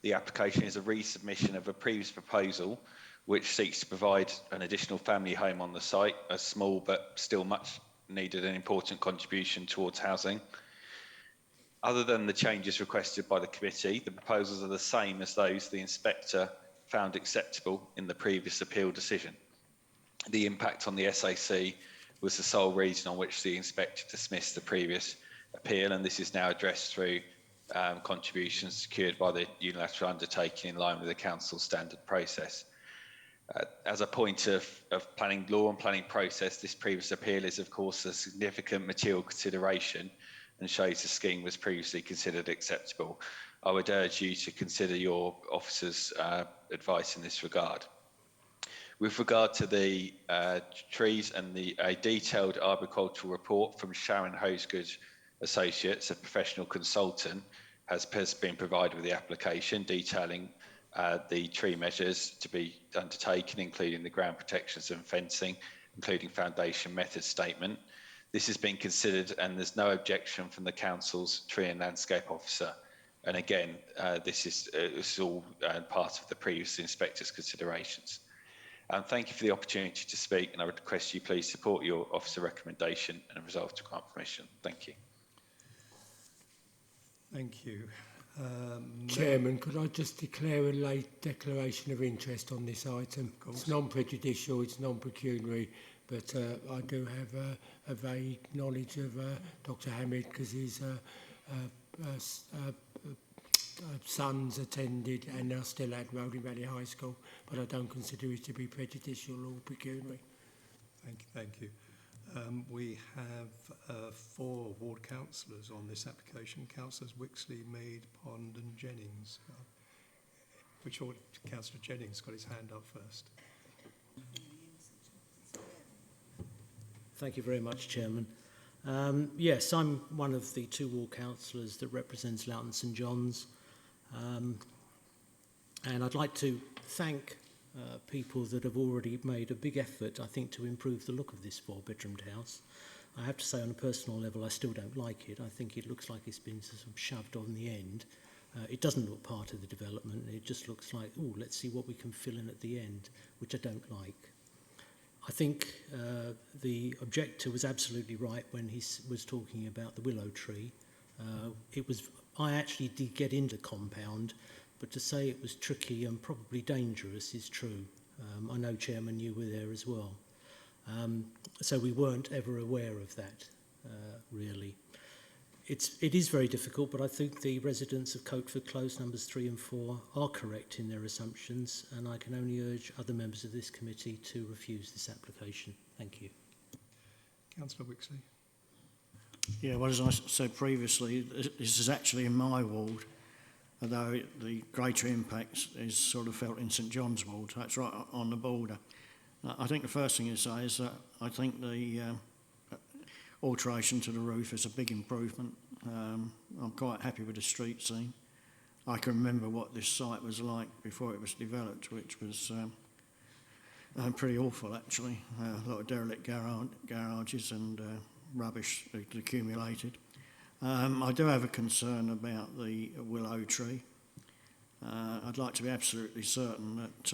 Speaker 14: the application is a resubmission of a previous proposal which seeks to provide an additional family home on the site, a small but still much needed and important contribution towards housing. Other than the changes requested by the committee, the proposals are the same as those the inspector found acceptable in the previous appeal decision. The impact on the SAC was the sole reason on which the inspector dismissed the previous appeal, and this is now addressed through contributions secured by the unilateral undertaking in line with the council's standard process. As a point of planning law and planning process, this previous appeal is of course a significant material consideration and shows the scheme was previously considered acceptable. I would urge you to consider your officer's advice in this regard. With regard to the trees and a detailed arboricultural report from Sharon Hosegood Associates, a professional consultant, has been provided with the application, detailing the tree measures to be undertaken, including the ground protections and fencing, including foundation method statement. This has been considered and there's no objection from the council's tree and landscape officer. And again, this is all part of the previous inspector's considerations. Thank you for the opportunity to speak, and I would request you please support your officer recommendation and resolve to grant permission. Thank you.
Speaker 1: Thank you.
Speaker 10: Chairman, could I just declare a late declaration of interest on this item? It's non-prejudicial, it's non-pecuniary, but I do have a vague knowledge of Dr Hamid because his sons attended and are still at Roding Valley High School, but I don't consider it to be prejudicial or pecuniary.
Speaker 1: Thank you. We have 4 ward councillors on this application. Councillors Wixley, Mead, Pond and Jennings. Which order? Councillor Jennings got his hand up first.
Speaker 15: Thank you very much, Chairman. Yes, I'm one of the 2 ward councillors that represents Loughton St John's. And I'd like to thank people that have already made a big effort, I think, to improve the look of this 4-bedroomed house. I have to say, on a personal level, I still don't like it. I think it looks like it's been sort of shoved on the end. It doesn't look part of the development. It just looks like, oh, let's see what we can fill in at the end, which I don't like. I think the objector was absolutely right when he was talking about the willow tree. I actually did get into compound, but to say it was tricky and probably dangerous is true. I know, Chairman, you were there as well. So we weren't ever aware of that, really. It is very difficult, but I think the residents of Coatford Close numbers 3 and 4 are correct in their assumptions, and I can only urge other members of this committee to refuse this application. Thank you.
Speaker 1: Councillor Wixley.
Speaker 11: Yeah, well, as I said previously, this is actually in my ward, although the greater impact is sort of felt in St John's Ward, so that's right on the border. I think the first thing to say is that I think the alteration to the roof is a big improvement. I'm quite happy with the street scene. I can remember what this site was like before it was developed, which was pretty awful actually. A lot of derelict garages and rubbish that accumulated. I do have a concern about the willow tree. I'd like to be absolutely certain that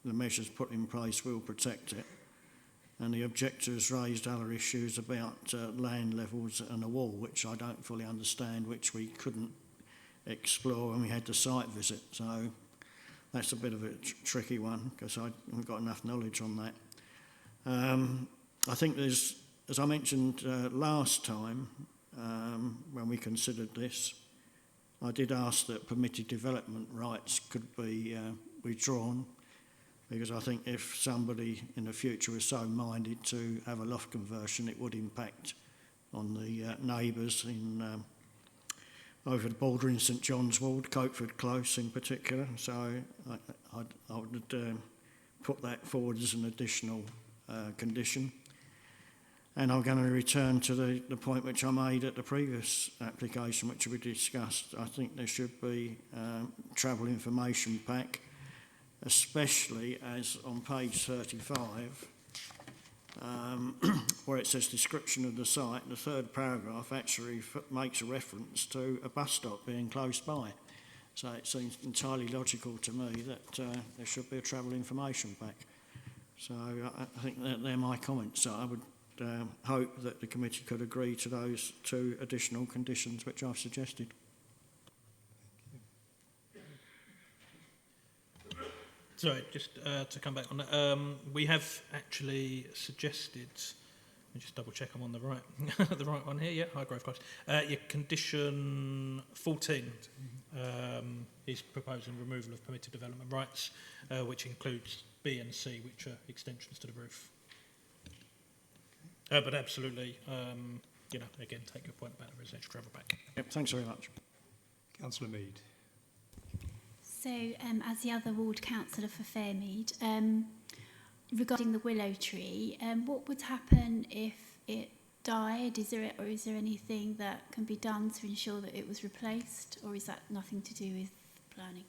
Speaker 11: the measures put in place will protect it. And the objectors raised other issues about land levels and a wall, which I don't fully understand, which we couldn't explore when we had the site visit. So that's a bit of a tricky one because I haven't got enough knowledge on that. I think there's, as I mentioned last time when we considered this, I did ask that permitted development rights could be withdrawn, because I think if somebody in the future was so minded to have a loft conversion, it would impact on the neighbours in over the border in St John's Ward, Coatford Close in particular. So I would put that forward as an additional condition. And I'm going to return to the point which I made at the previous application, which we discussed. I think there should be travel information pack, especially as on page 35, where it says description of the site, the third paragraph actually makes a reference to a bus stop being close by. So it seems entirely logical to me that there should be a travel information pack. So I think that they're my comments. So I would hope that the committee could agree to those two additional conditions which I've suggested.
Speaker 7: Sorry, just to come back on that, we have actually suggested, let me just double check I'm on the right the right one here, yeah, Highgrove Close. Your condition 14 is proposing removal of permitted development rights, which includes B and C, which are extensions to the roof. But absolutely, you know, again, take your point about the residential travel back.
Speaker 11: Yep, thanks very much.
Speaker 1: Councillor Mead.
Speaker 4: So, as the other ward councillor for Fairmead, regarding the willow tree, what would happen if it died? Is there anything that can be done to ensure that it was replaced, or is that nothing to do with planning?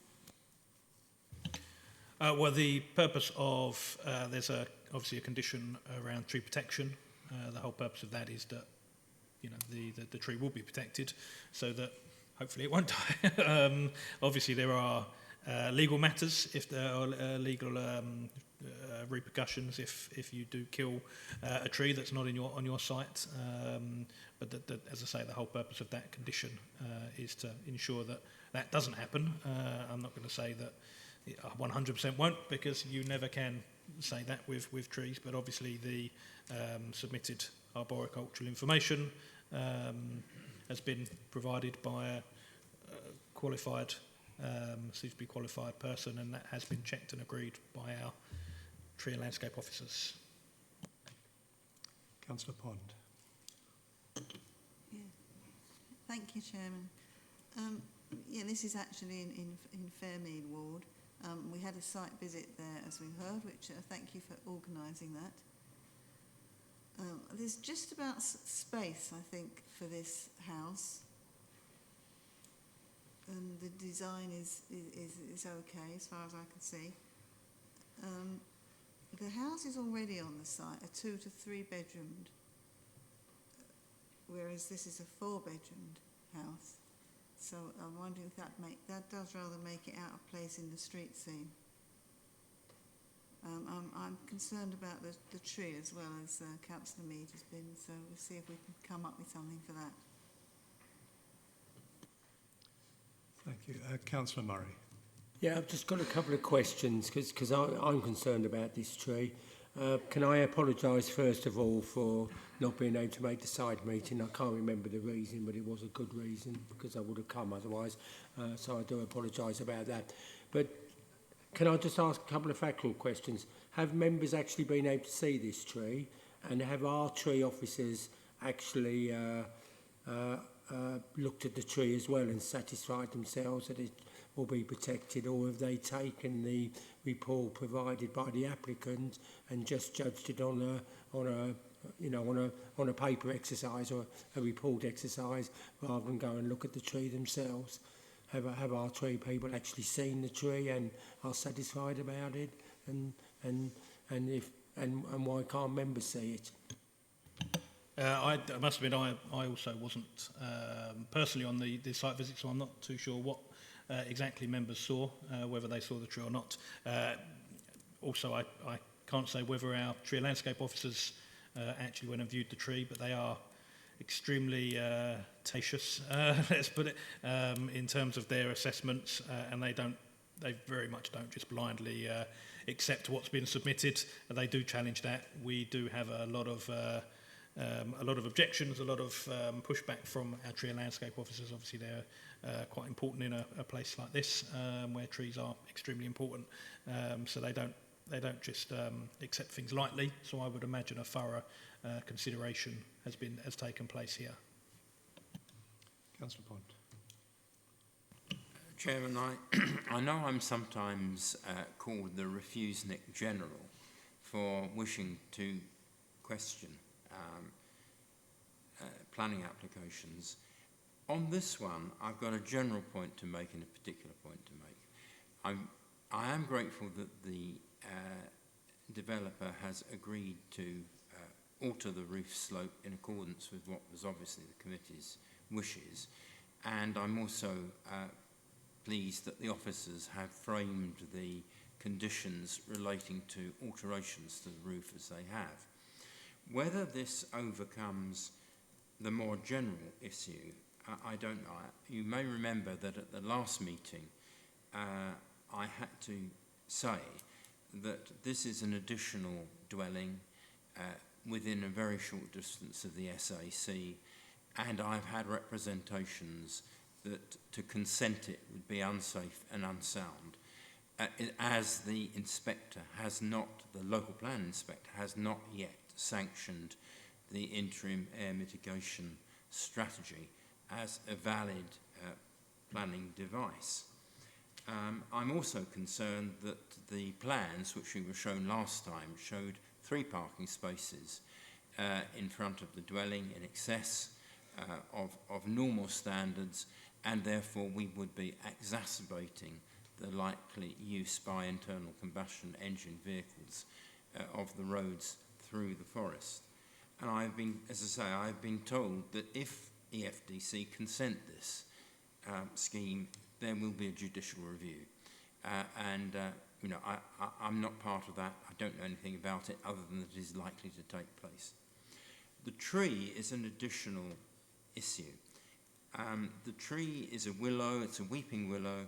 Speaker 7: Well, the purpose of there's obviously a condition around tree protection. The whole purpose of that is that, you know, the tree will be protected, so that hopefully it won't die. Obviously, there are legal matters if there are legal repercussions if you do kill a tree that's not on your site. But as I say, the whole purpose of that condition is to ensure that that doesn't happen. I'm not going to say that 100% won't, because you never can say that with trees, but obviously the submitted arboricultural information has been provided by a qualified, suitably qualified person, and that has been checked and agreed by our tree and landscape officers.
Speaker 1: Councillor Pond.
Speaker 16: Yeah. Thank you, Chairman. Yeah, this is actually in Fairmead Ward. We had a site visit there, as we heard, which thank you for organising that. There's just about space, I think, for this house, and the design is okay as far as I can see. The house is already on the site a 2 to 3 bedroomed, whereas this is a 4-bedroomed house. So I'm wondering if that does rather make it out of place in the street scene. I'm concerned about the tree as well, as Councillor Mead has been, so we'll see if we can come up with something for that.
Speaker 1: Thank you. Councillor Murray.
Speaker 10: Yeah, I've just got a couple of questions because I'm concerned about this tree. Can I apologise first of all for not being able to make the side meeting? I can't remember the reason, but it was a good reason because I would have come otherwise. So I do apologise about that. But can I just ask a couple of factual questions? Have members actually been able to see this tree? And have our tree officers actually looked at the tree as well and satisfied themselves that it will be protected, or have they taken the report provided by the applicant and just judged it on a paper exercise or a report exercise rather than go and look at the tree themselves? Have our tree people actually seen the tree and are satisfied about it? And why can't members see it?
Speaker 7: I must admit, I also wasn't personally on the site visit, so I'm not too sure what exactly members saw, whether they saw the tree or not. Also, I can't say whether our tree and landscape officers actually went and viewed the tree, but they are extremely tenacious, let's put it, in terms of their assessments, and they very much don't just blindly accept what's been submitted. They do challenge that. We do have a lot of objections, a lot of pushback from our tree and landscape officers. Obviously, they're quite important in a place like this, where trees are extremely important. So they don't just accept things lightly. So I would imagine a thorough consideration has taken place here.
Speaker 1: Councillor Pond.
Speaker 6: Chairman, I know I'm sometimes called the refusenik general for wishing to question planning applications. On this one, I've got a general point to make and a particular point to make. I am grateful that the developer has agreed to alter the roof slope in accordance with what was obviously the committee's wishes, and I'm also pleased that the officers have framed the conditions relating to alterations to the roof as they have. Whether this overcomes the more general issue, I don't know. You may remember that at the last meeting, I had to say that this is an additional dwelling within a very short distance of the SAC, and I've had representations that to consent it would be unsafe and unsound, as the inspector has not, the local plan inspector has not yet sanctioned the interim air mitigation strategy as a valid planning device. I'm also concerned that the plans, which we were shown last time, showed 3 parking spaces in front of the dwelling in excess of normal standards, and therefore we would be exacerbating the likely use by internal combustion engine vehicles of the roads through the forest. And I've been, as I say, I've been told that if EFDC consent this scheme, there will be a judicial review. You know, I'm not part of that. I don't know anything about it other than that it is likely to take place. The tree is an additional issue. The tree is a willow, it's a weeping willow,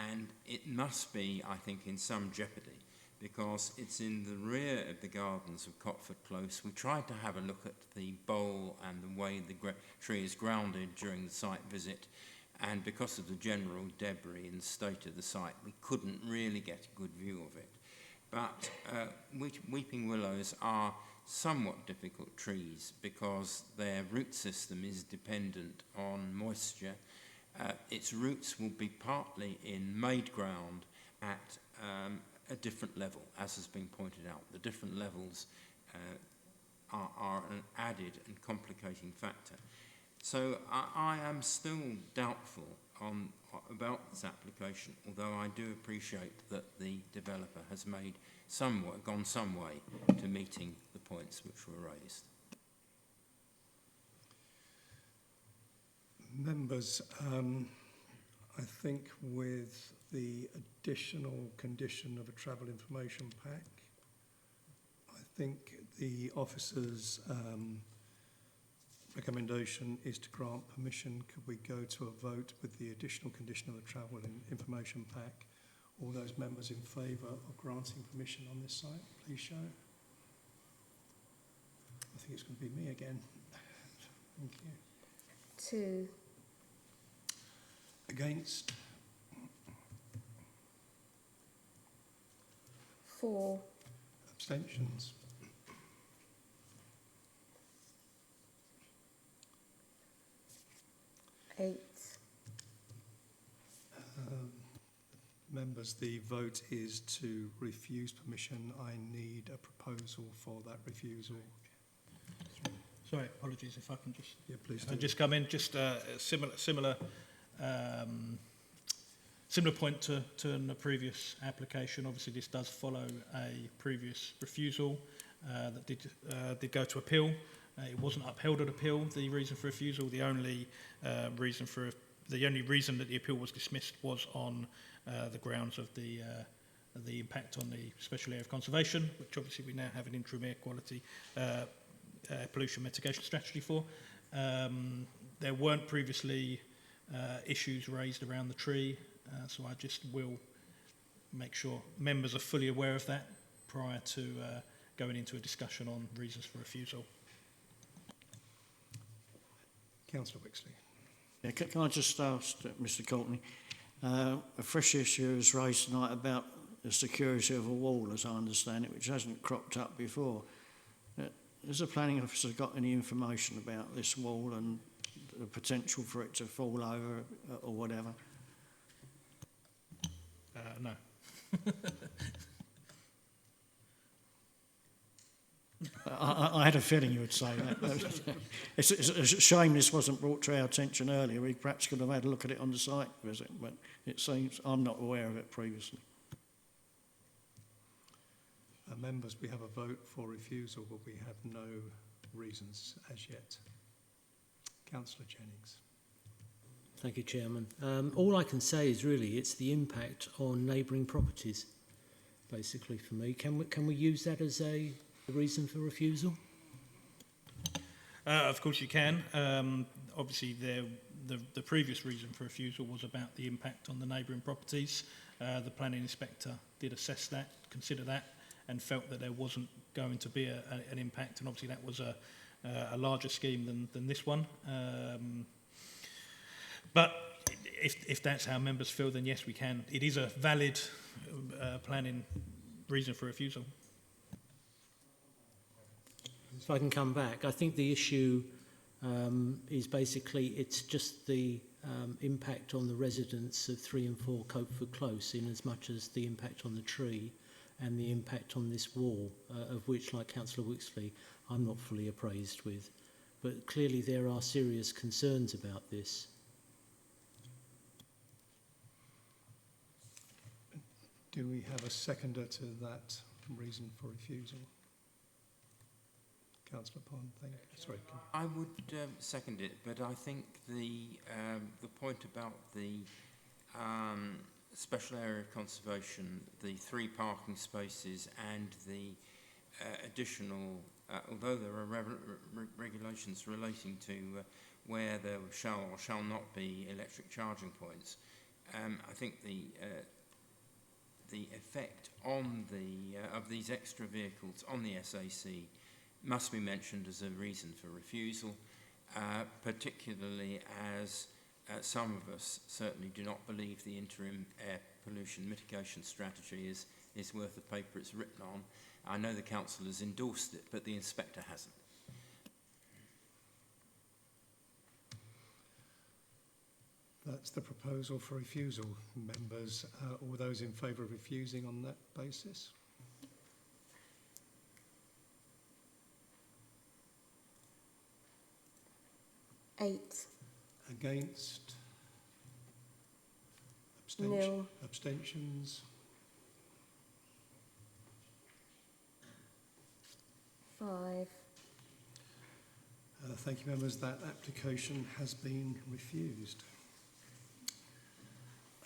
Speaker 6: and it must be, I think, in some jeopardy, because it's in the rear of the gardens of Cotford Close. We tried to have a look at the bole and the way the tree is grounded during the site visit, and because of the general debris and state of the site, we couldn't really get a good view of it. But weeping willows are somewhat difficult trees because their root system is dependent on moisture. Its roots will be partly in made ground at a different level, as has been pointed out. The different levels are an added and complicating factor. So I am still doubtful about this application, although I do appreciate that the developer has gone some way to meeting the points which were raised.
Speaker 1: Members, I think with the additional condition of a travel information pack, I think the officer's recommendation is to grant permission. Could we go to a vote with the additional condition of the travel information pack? All those members in favour of granting permission on this site, please show. I think it's going to be me again. Thank you.
Speaker 2: 2.
Speaker 1: Against?
Speaker 2: 4.
Speaker 1: Abstentions?
Speaker 2: 8.
Speaker 1: Members, the vote is to refuse permission. I need a proposal for that refusal.
Speaker 7: Sorry, apologies if I can just
Speaker 1: Please
Speaker 7: I'll
Speaker 1: do.
Speaker 7: just come in. Just a similar point to a previous application. Obviously, this does follow a previous refusal that did go to appeal. It wasn't upheld at appeal. The reason for refusal, the only reason that the appeal was dismissed was on the grounds of the impact on the special area of conservation, which obviously we now have an interim air quality pollution mitigation strategy for. There weren't previously issues raised around the tree, so I just will make sure members are fully aware of that prior to going into a discussion on reasons for refusal.
Speaker 1: Councillor Wixley.
Speaker 11: Yeah, can I just ask Mr Courtney, a fresh issue is raised tonight about the security of a wall, as I understand it, which hasn't cropped up before. Has the planning officer got any information about this wall and the potential for it to fall over or whatever?
Speaker 7: No.
Speaker 11: I had a feeling you would say that. It's a shame this wasn't brought to our attention earlier. We perhaps could have had a look at it on the site visit, but it seems I'm not aware of it previously.
Speaker 1: Members, we have a vote for refusal, but we have no reasons as yet. Councillor Jennings.
Speaker 15: Thank you, Chairman. All I can say is really it's the impact on neighbouring properties, basically, for me. Can we use that as a reason for refusal?
Speaker 7: Of course you can. Obviously, the previous reason for refusal was about the impact on the neighbouring properties. The planning inspector did assess that, consider that, and felt that there wasn't going to be an impact. And obviously, that was a larger scheme than this one. But if that's how members feel, then yes, we can. It is a valid planning reason for refusal.
Speaker 15: If I can come back, I think the issue is basically it's just the impact on the residents of 3 and 4 Copeford Close, in as much as the impact on the tree and the impact on this wall, of which, like Councillor Wixley, I'm not fully appraised with. But clearly there are serious concerns about this.
Speaker 1: Do we have a seconder to that reason for refusal? Councillor Pond, thank you. Sorry.
Speaker 6: I would second it, but I think the point about the special area of conservation, the 3 parking spaces and the additional, although there are regulations relating to where there shall or shall not be electric charging points, I think the effect on of these extra vehicles on the SAC must be mentioned as a reason for refusal, particularly as some of us certainly do not believe the interim air pollution mitigation strategy is worth the paper it's written on. I know the council has endorsed it, but the inspector hasn't.
Speaker 1: That's the proposal for refusal. Members, all those in favour of refusing on that basis?
Speaker 2: Eight.
Speaker 1: Against?
Speaker 2: Nil.
Speaker 1: Abstentions?
Speaker 2: 5.
Speaker 1: Thank you, members. That application has been refused.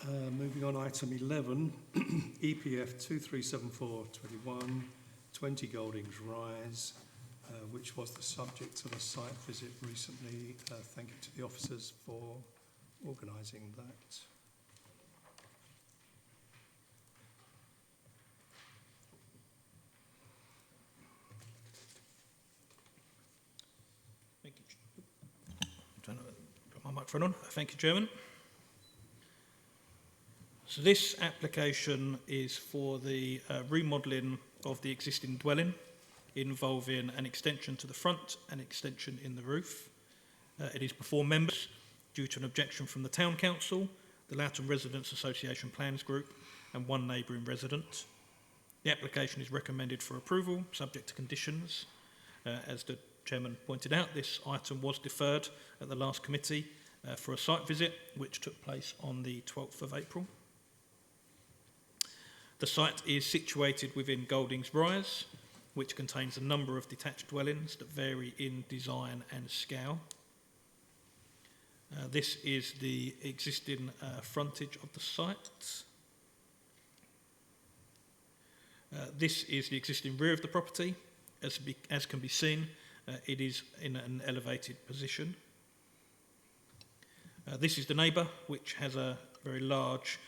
Speaker 1: Moving on, item 11, EPF 237421, 20 Goldings Rise, which was the subject of a site visit recently. Thank you to the officers for organising that.
Speaker 7: Thank you. Got my microphone on. Thank you, Chairman. So this application is for the remodelling of the existing dwelling, involving an extension to the front and extension in the roof. It is before members due to an objection from the Town Council, the Loughton Residents Association Plans Group and one neighbouring resident. The application is recommended for approval, subject to conditions. As the Chairman pointed out, this item was deferred at the last committee for a site visit, which took place on the 12th of April. The site is situated within Golding's Rise, which contains a number of detached dwellings that vary in design and scale. This is the existing frontage of the site. This is the existing rear of the property. As can be seen, it is in an elevated position. This is the neighbour, which has a very large,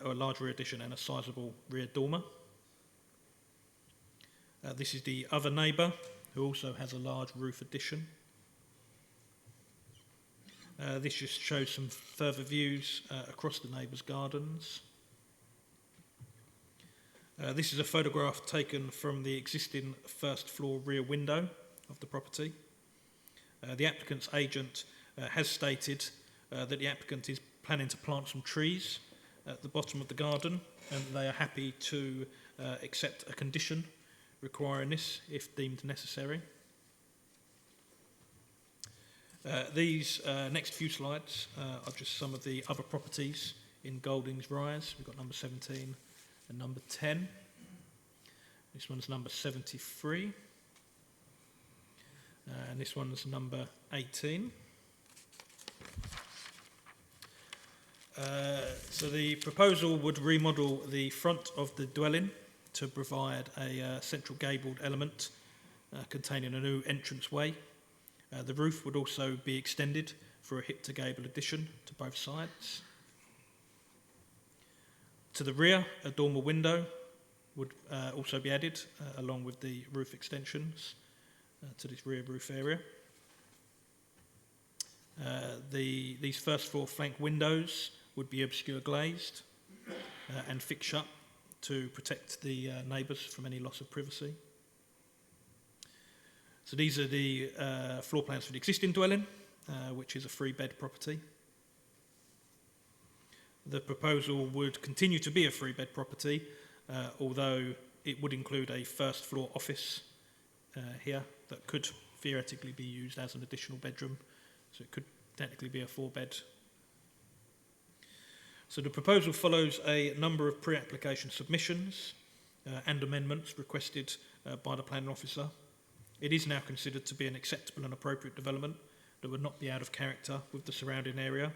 Speaker 7: or a large rear addition and a sizable rear dormer. This is the other neighbour, who also has a large roof addition. This just shows some further views across the neighbours' gardens. This is a photograph taken from the existing first floor rear window of the property. The applicant's agent has stated that the applicant is planning to plant some trees at the bottom of the garden, and they are happy to accept a condition requiring this if deemed necessary. These next few slides are just some of the other properties in Golding's Rise. We've got number 17 and number 10. This one's number 73. And this one's number 18. So the proposal would remodel the front of the dwelling to provide a central gabled element containing a new entranceway. The roof would also be extended for a hip to gable addition to both sides. To the rear, a dormer window would also be added along with the roof extensions to this rear roof area. These first floor flank windows would be obscure glazed and fixed shut to protect the neighbours from any loss of privacy. So these are the floor plans for the existing dwelling, which is a 3-bed property. The proposal would continue to be a 3-bed property, although it would include a first floor office here that could theoretically be used as an additional bedroom. So it could technically be a 4-bed. So the proposal follows a number of pre-application submissions and amendments requested by the planning officer. It is now considered to be an acceptable and appropriate development that would not be out of character with the surrounding area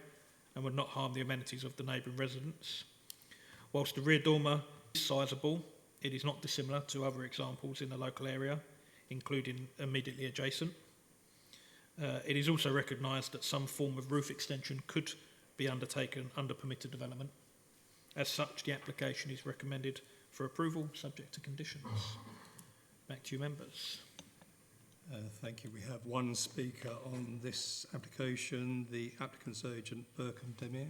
Speaker 7: and would not harm the amenities of the neighbouring residents. Whilst the rear dormer is sizeable, it is not dissimilar to other examples in the local area, including immediately adjacent. It is also recognised that some form of roof extension could be undertaken under permitted development. As such, the application is recommended for approval, subject to conditions. Back to you, members.
Speaker 1: Thank you. We have one speaker on this application, the applicant's agent, Berkham Demir.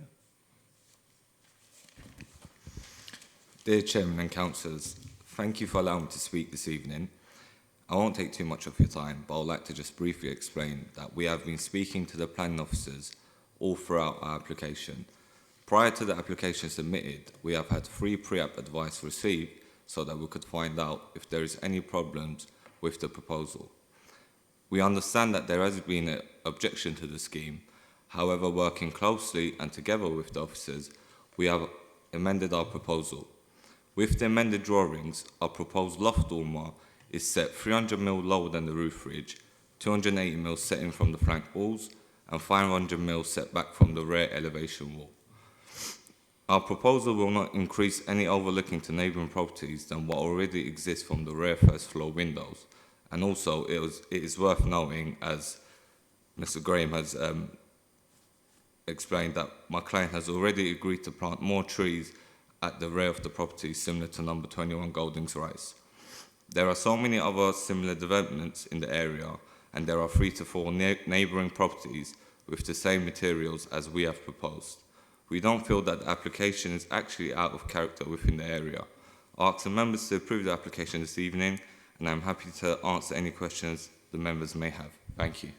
Speaker 17: Dear Chairman and Councillors, thank you for allowing me to speak this evening. I won't take too much of your time, but I'd like to just briefly explain that we have been speaking to the planning officers all throughout our application. Prior to the application submitted, we have had 3 pre-app advice received so that we could find out if there is any problems with the proposal. We understand that there has been an objection to the scheme. However, working closely and together with the officers, we have amended our proposal. With the amended drawings, our proposed loft dormer is set 300mm lower than the roof ridge, 280mm set in from the flank walls, and 500mm set back from the rear elevation wall. Our proposal will not increase any overlooking to neighbouring properties than what already exists from the rear first floor windows. And also, it is worth noting, as Mr. Graham has explained, that my client has already agreed to plant more trees at the rear of the property, similar to number 21 Golding's Rise. There are so many other similar developments in the area, and there are 3 to 4 neighbouring properties with the same materials as we have proposed. We don't feel that the application is actually out of character within the area. I ask the members to approve the application this evening, and I'm happy to answer any questions the members may have. Thank you.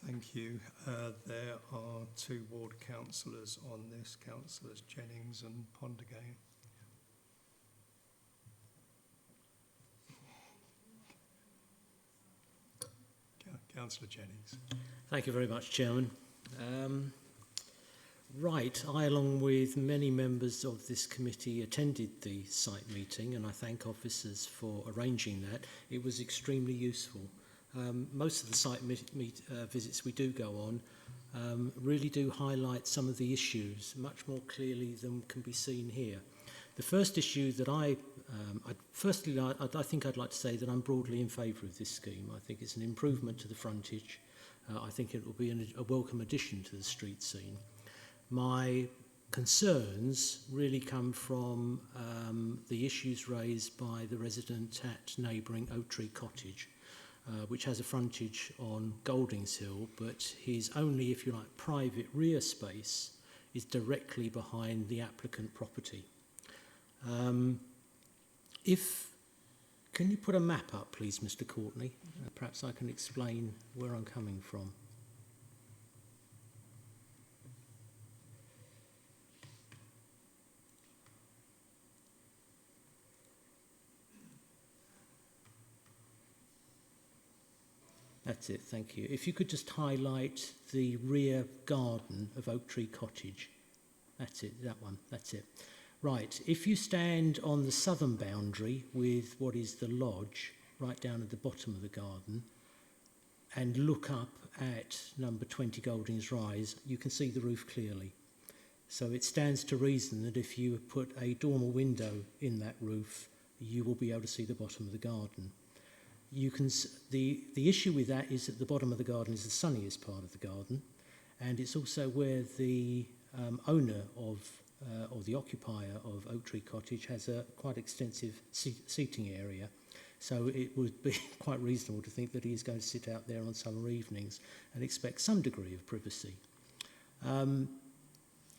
Speaker 1: Thank you. There are two ward councillors on this, Councillors Jennings and Pondergane. Councillor Jennings.
Speaker 15: Thank you very much, Chairman. Right, I, along with many members of this committee, attended the site meeting, and I thank officers for arranging that. It was extremely useful. Most of the site visits we do go on really do highlight some of the issues much more clearly than can be seen here. The first issue that I think I'd like to say that I'm broadly in favour of this scheme. I think it's an improvement to the frontage. I think it will be a welcome addition to the street scene. My concerns really come from the issues raised by the resident at neighbouring Oak Tree Cottage, which has a frontage on Goldings Hill, but his only, if you like, private rear space is directly behind the applicant property. Can you put a map up, please, Mr. Courtney? Perhaps I can explain where I'm coming from. That's it, thank you. If you could just highlight the rear garden of Oak Tree Cottage. That's it, that one, that's it. Right, if you stand on the southern boundary with what is the lodge, right down at the bottom of the garden, and look up at number 20 Goldings Rise, you can see the roof clearly. So it stands to reason that if you put a dormer window in that roof, you will be able to see the bottom of the garden. The issue with that is that the bottom of the garden is the sunniest part of the garden, and it's also where the owner of or the occupier of Oak Tree Cottage has a quite extensive seating area. So it would be quite reasonable to think that he's going to sit out there on summer evenings and expect some degree of privacy.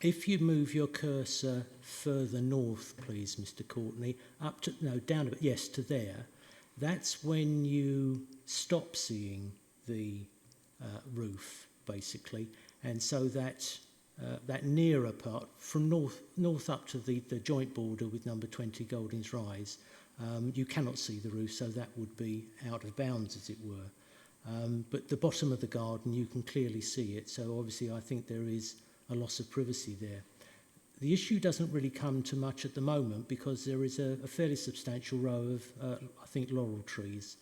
Speaker 15: If you move your cursor further north, please, Mr. Courtney, down a bit, yes, to there, that's when you stop seeing the roof, basically, and so that nearer part, from north up to the joint border with number 20 Goldings Rise, you cannot see the roof, so that would be out of bounds, as it were. But the bottom of the garden, you can clearly see it, so obviously I think there is a loss of privacy there. The issue doesn't really come to much at the moment because there is a fairly substantial row of, I think, laurel trees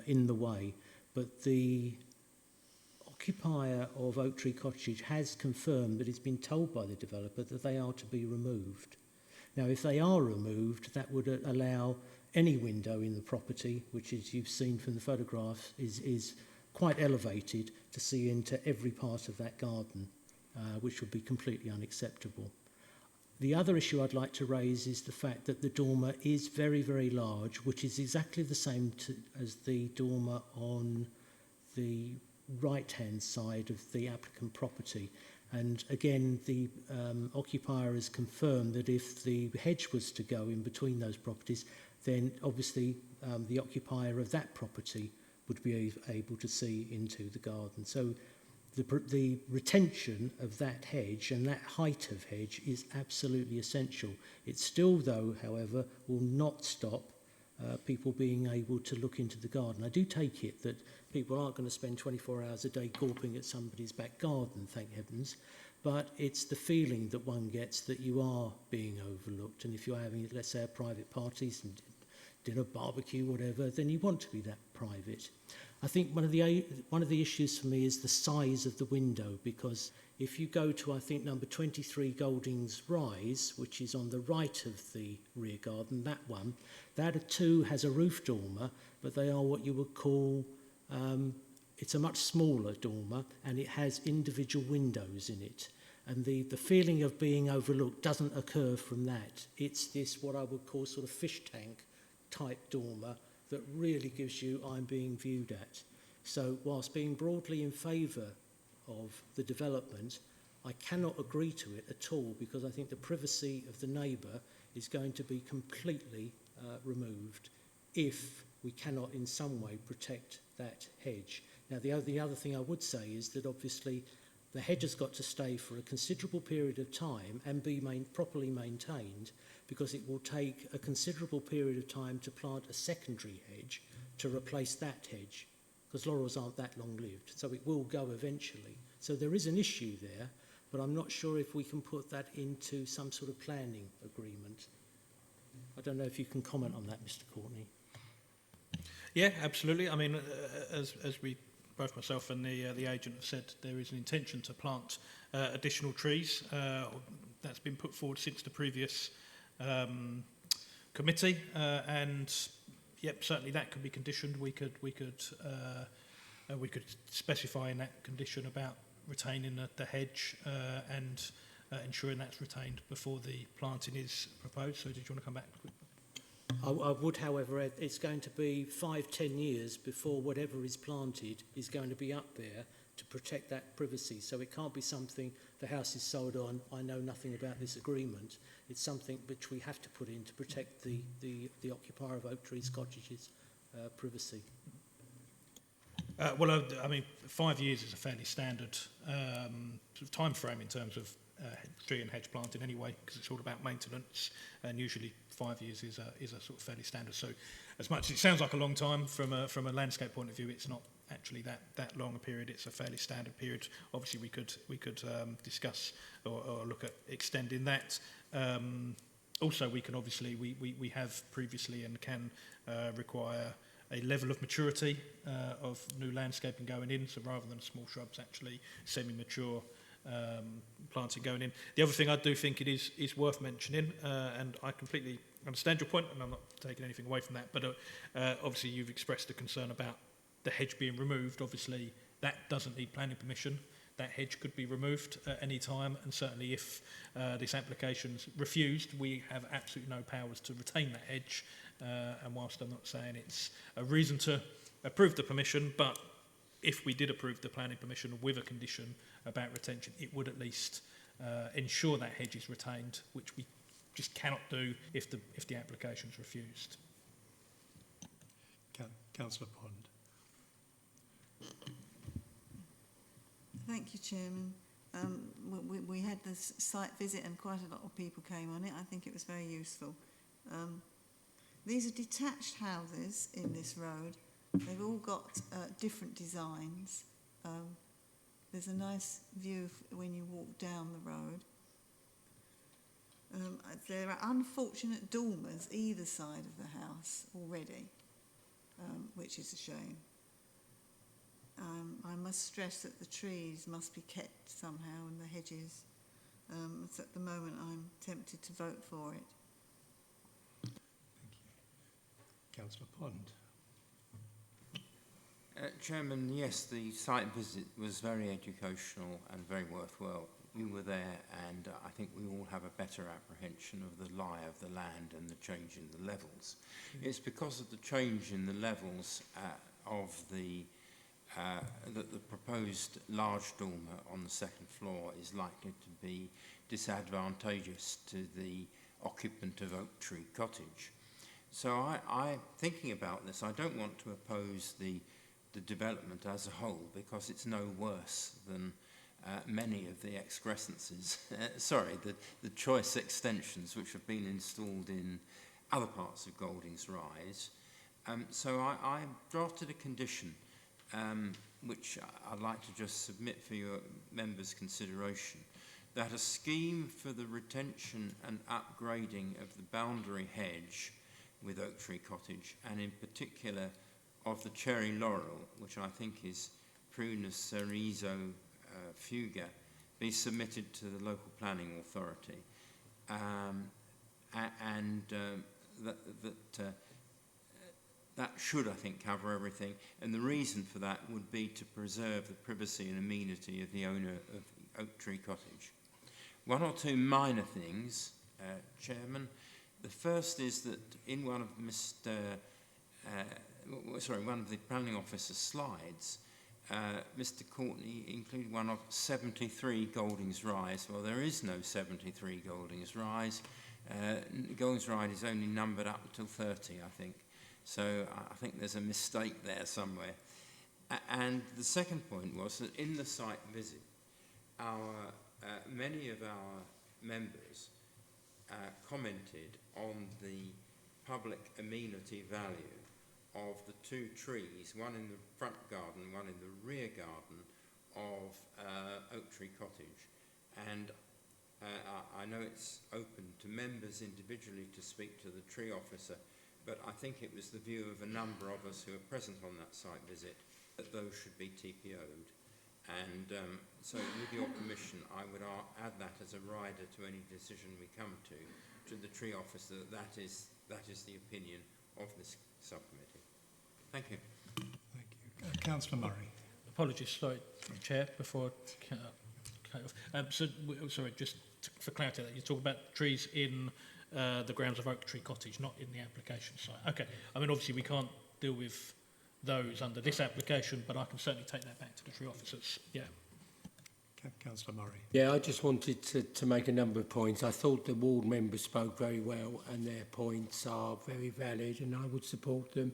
Speaker 15: in the way, but the occupier of Oak Tree Cottage has confirmed that it's been told by the developer that they are to be removed. Now, if they are removed, that would allow any window in the property, which, as you've seen from the photographs, is quite elevated, to see into every part of that garden, which would be completely unacceptable. The other issue I'd like to raise is the fact that the dormer is very, very large, which is exactly the same as the dormer on the right-hand side of the applicant property. And again, the occupier has confirmed that if the hedge was to go in between those properties, then obviously the occupier of that property would be able to see into the garden. So the retention of that hedge and that height of hedge is absolutely essential. It still, though, however, will not stop people being able to look into the garden. I do take it that people aren't going to spend 24 hours a day gawping at somebody's back garden, thank heavens, but it's the feeling that one gets that you are being overlooked. And if you're having, let's say, a private party, some dinner, barbecue, whatever, then you want to be that private. I think one of the issues for me is the size of the window, because if you go to, I think, number 23 Goldings Rise, which is on the right of the rear garden, that one, that too has a roof dormer, but they are what you would call, it's a much smaller dormer, and it has individual windows in it. And the feeling of being overlooked doesn't occur from that. It's this, what I would call, sort of fish tank type dormer that really gives you, I'm being viewed at. So whilst being broadly in favour of the development, I cannot agree to it at all, because I think the privacy of the neighbour is going to be completely removed if we cannot in some way protect that hedge. Now, the other thing I would say is that obviously the hedge has got to stay for a considerable period of time and be properly maintained, because it will take a considerable period of time to plant a secondary hedge to replace that hedge, because laurels aren't that long-lived, so it will go eventually. So there is an issue there, but I'm not sure if we can put that into some sort of planning agreement. I don't know if you can comment on that, Mr. Courtney.
Speaker 7: Yeah, absolutely. I mean, as we, both myself and the agent have said, there is an intention to plant additional trees. That's been put forward since the previous committee, and yep, certainly that could be conditioned. We could specify in that condition about retaining the hedge and ensuring that's retained before the planting is proposed. So, did you want to come back?
Speaker 15: I would, however, it's going to be 5-10 years before whatever is planted is going to be up there to protect that privacy. So it can't be something the house is sold on, I know nothing about this agreement. It's something which we have to put in to protect the occupier of Oak Trees Cottages' privacy.
Speaker 7: Well, I mean, 5 years is a fairly standard sort of time frame in terms of tree and hedge planting anyway, because it's all about maintenance, and usually 5 years is a sort of fairly standard. So as much as it sounds like a long time from a landscape point of view, it's not actually that long a period. It's a fairly standard period. Obviously we could discuss or look at extending that. Also we can obviously we have previously and can require a level of maturity of new landscaping going in, so rather than small shrubs, actually semi-mature planting going in. The other thing I do think it is worth mentioning, and I completely understand your point, and I'm not taking anything away from that, but obviously you've expressed a concern about the hedge being removed. Obviously that doesn't need planning permission. That hedge could be removed at any time, and certainly if this application's refused, we have absolutely no powers to retain that hedge. And whilst I'm not saying it's a reason to approve the permission, but if we did approve the planning permission with a condition about retention, it would at least ensure that hedge is retained, which we just cannot do if the application's refused.
Speaker 1: Councillor Pond.
Speaker 16: Thank you, Chairman. We had this site visit and quite a lot of people came on it. I think it was very useful. These are detached houses in this road. They've all got different designs. There's a nice view when you walk down the road. There are unfortunate dormers either side of the house already, which is a shame. I must stress that the trees must be kept somehow and the hedges. So at the moment I'm tempted to vote for it.
Speaker 1: Councillor Pond.
Speaker 6: Chairman, yes, the site visit was very educational and very worthwhile. We were there, and I think we all have a better apprehension of the lie of the land and the change in the levels. It's because of the change in the levels of the proposed large dormer on the second floor is likely to be disadvantageous to the occupant of Oak Tree Cottage. So I'm thinking about this. I don't want to oppose the development as a whole, because it's no worse than many of the excrescences, the choice extensions which have been installed in other parts of Golding's Rise. So I drafted a condition which I'd like to just submit for your members' consideration, that a scheme for the retention and upgrading of the boundary hedge with Oak Tree Cottage, and in particular of the cherry laurel, which I think is Prunus cerezo fuga, be submitted to the local planning authority, that should, I think, cover everything. And the reason for that would be to preserve the privacy and amenity of the owner of Oak Tree Cottage. One or two minor things, Chairman. The first is that in one of one of the planning officer's slides, Mr. Courtney included one of 73 Golding's Rise. Well, there is no 73 Golding's Rise. Golding's Rise is only numbered up until 30, I think. So I think there's a mistake there somewhere. And the second point was that in the site visit, many of our members commented on the public amenity value of the two trees, one in the front garden, one in the rear garden of Oak Tree Cottage. And I know it's open to members individually to speak to the tree officer, but I think it was the view of a number of us who were present on that site visit that those should be TPO'd. And so with your permission, I would add that as a rider to any decision we come to the tree officer, that is the opinion of this subcommittee. Thank you.
Speaker 1: Thank you. Councillor Murray.
Speaker 7: Apologies, sorry, Chair, before I cut off. Sorry, just for clarity, you talk about trees in the grounds of Oak Tree Cottage, not in the application site. Okay, I mean, obviously we can't deal with those under this application, but I can certainly take that back to the tree officers. Yeah.
Speaker 1: Councillor Murray.
Speaker 10: Yeah, I just wanted to make a number of points. I thought the ward members spoke very well and their points are very valid and I would support them.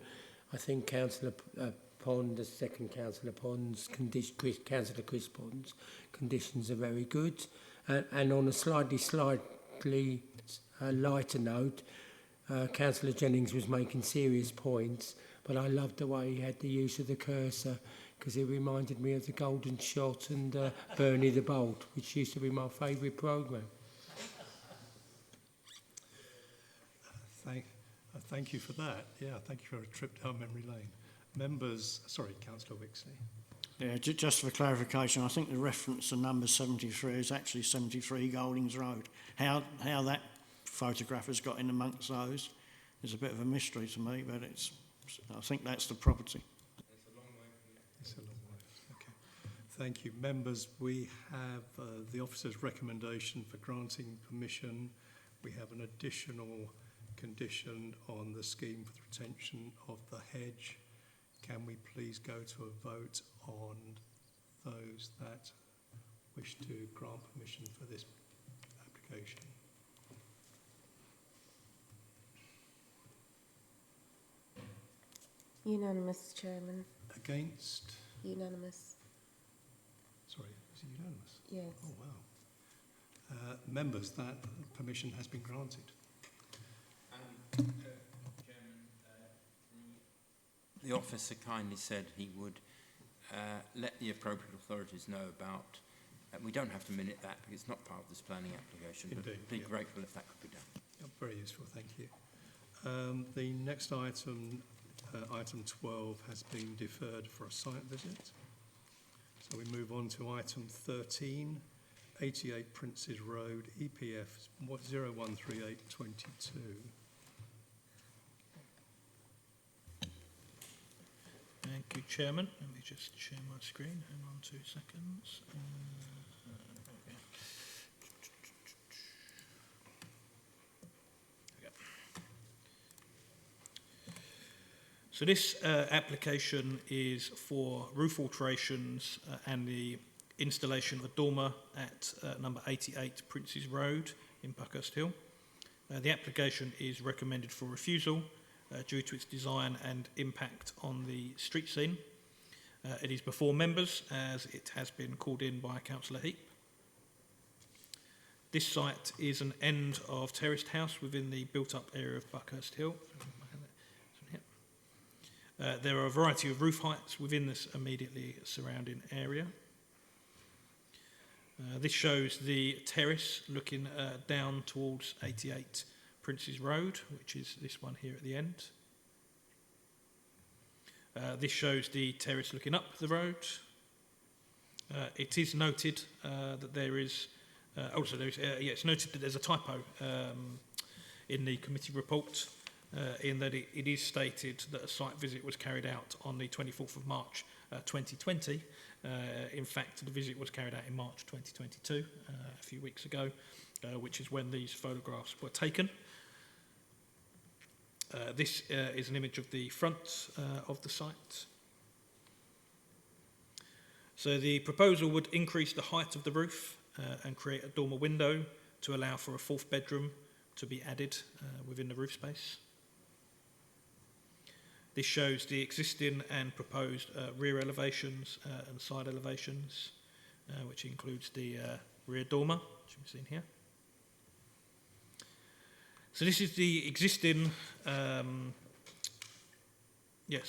Speaker 10: I think Councillor Pond, the second Councillor Pond's, Councillor Chris Pond's conditions are very good. And on a slightly lighter note, Councillor Jennings was making serious points, but I loved the way he had the use of the cursor because it reminded me of The Golden Shot and Bernie the Bold, which used to be my favourite programme.
Speaker 1: Thank you for that. Yeah, thank you for a trip down memory lane. Members, sorry, Councillor Wixley.
Speaker 11: Yeah, just for clarification, I think the reference to number 73 is actually 73 Goldings Road. How that photograph has got in amongst those is a bit of a mystery to me, but I think that's the property.
Speaker 1: It's a long way. It's a long way. Okay. Thank you. Members, we have the officer's recommendation for granting permission. We have an additional condition on the scheme for the retention of the hedge. Can we please go to a vote on those that wish to grant permission for this application?
Speaker 2: Unanimous, Chairman.
Speaker 1: Against?
Speaker 2: Unanimous.
Speaker 1: Sorry, is it unanimous?
Speaker 2: Yes.
Speaker 1: Oh, wow. Members, that permission has been granted.
Speaker 6: The officer kindly said he would let the appropriate authorities know about, we don't have to minute that because it's not part of this planning application,
Speaker 1: Indeed,
Speaker 6: but be grateful if that could be done.
Speaker 1: Yeah, very useful, thank you. The next item, item 12, has been deferred for a site visit. So we move on to item 13, 88 Princes Road, EPF 013822.
Speaker 7: Thank you, Chairman. Let me just share my screen. Hang on 2 seconds. So this application is for roof alterations and the installation of a dormer at number 88 Princes Road in Buckhurst Hill. The application is recommended for refusal due to its design and impact on the street scene. It is before members as it has been called in by Councillor Heap. This site is an end of terraced house within the built-up area of Buckhurst Hill. There are a variety of roof heights within this immediately surrounding area. This shows the terrace looking down towards 88 Princes Road, which is this one here at the end. This shows the terrace looking up the road. It is noted that there is it's noted that there's a typo in the committee report in that it is stated that a site visit was carried out on the 24th of March 2020. In fact, the visit was carried out in March 2022, a few weeks ago, which is when these photographs were taken. This is an image of the front of the site. So the proposal would increase the height of the roof and create a dormer window to allow for a fourth bedroom to be added within the roof space. This shows the existing and proposed rear elevations and side elevations, which includes the rear dormer, which can be seen here. So this is the existing, so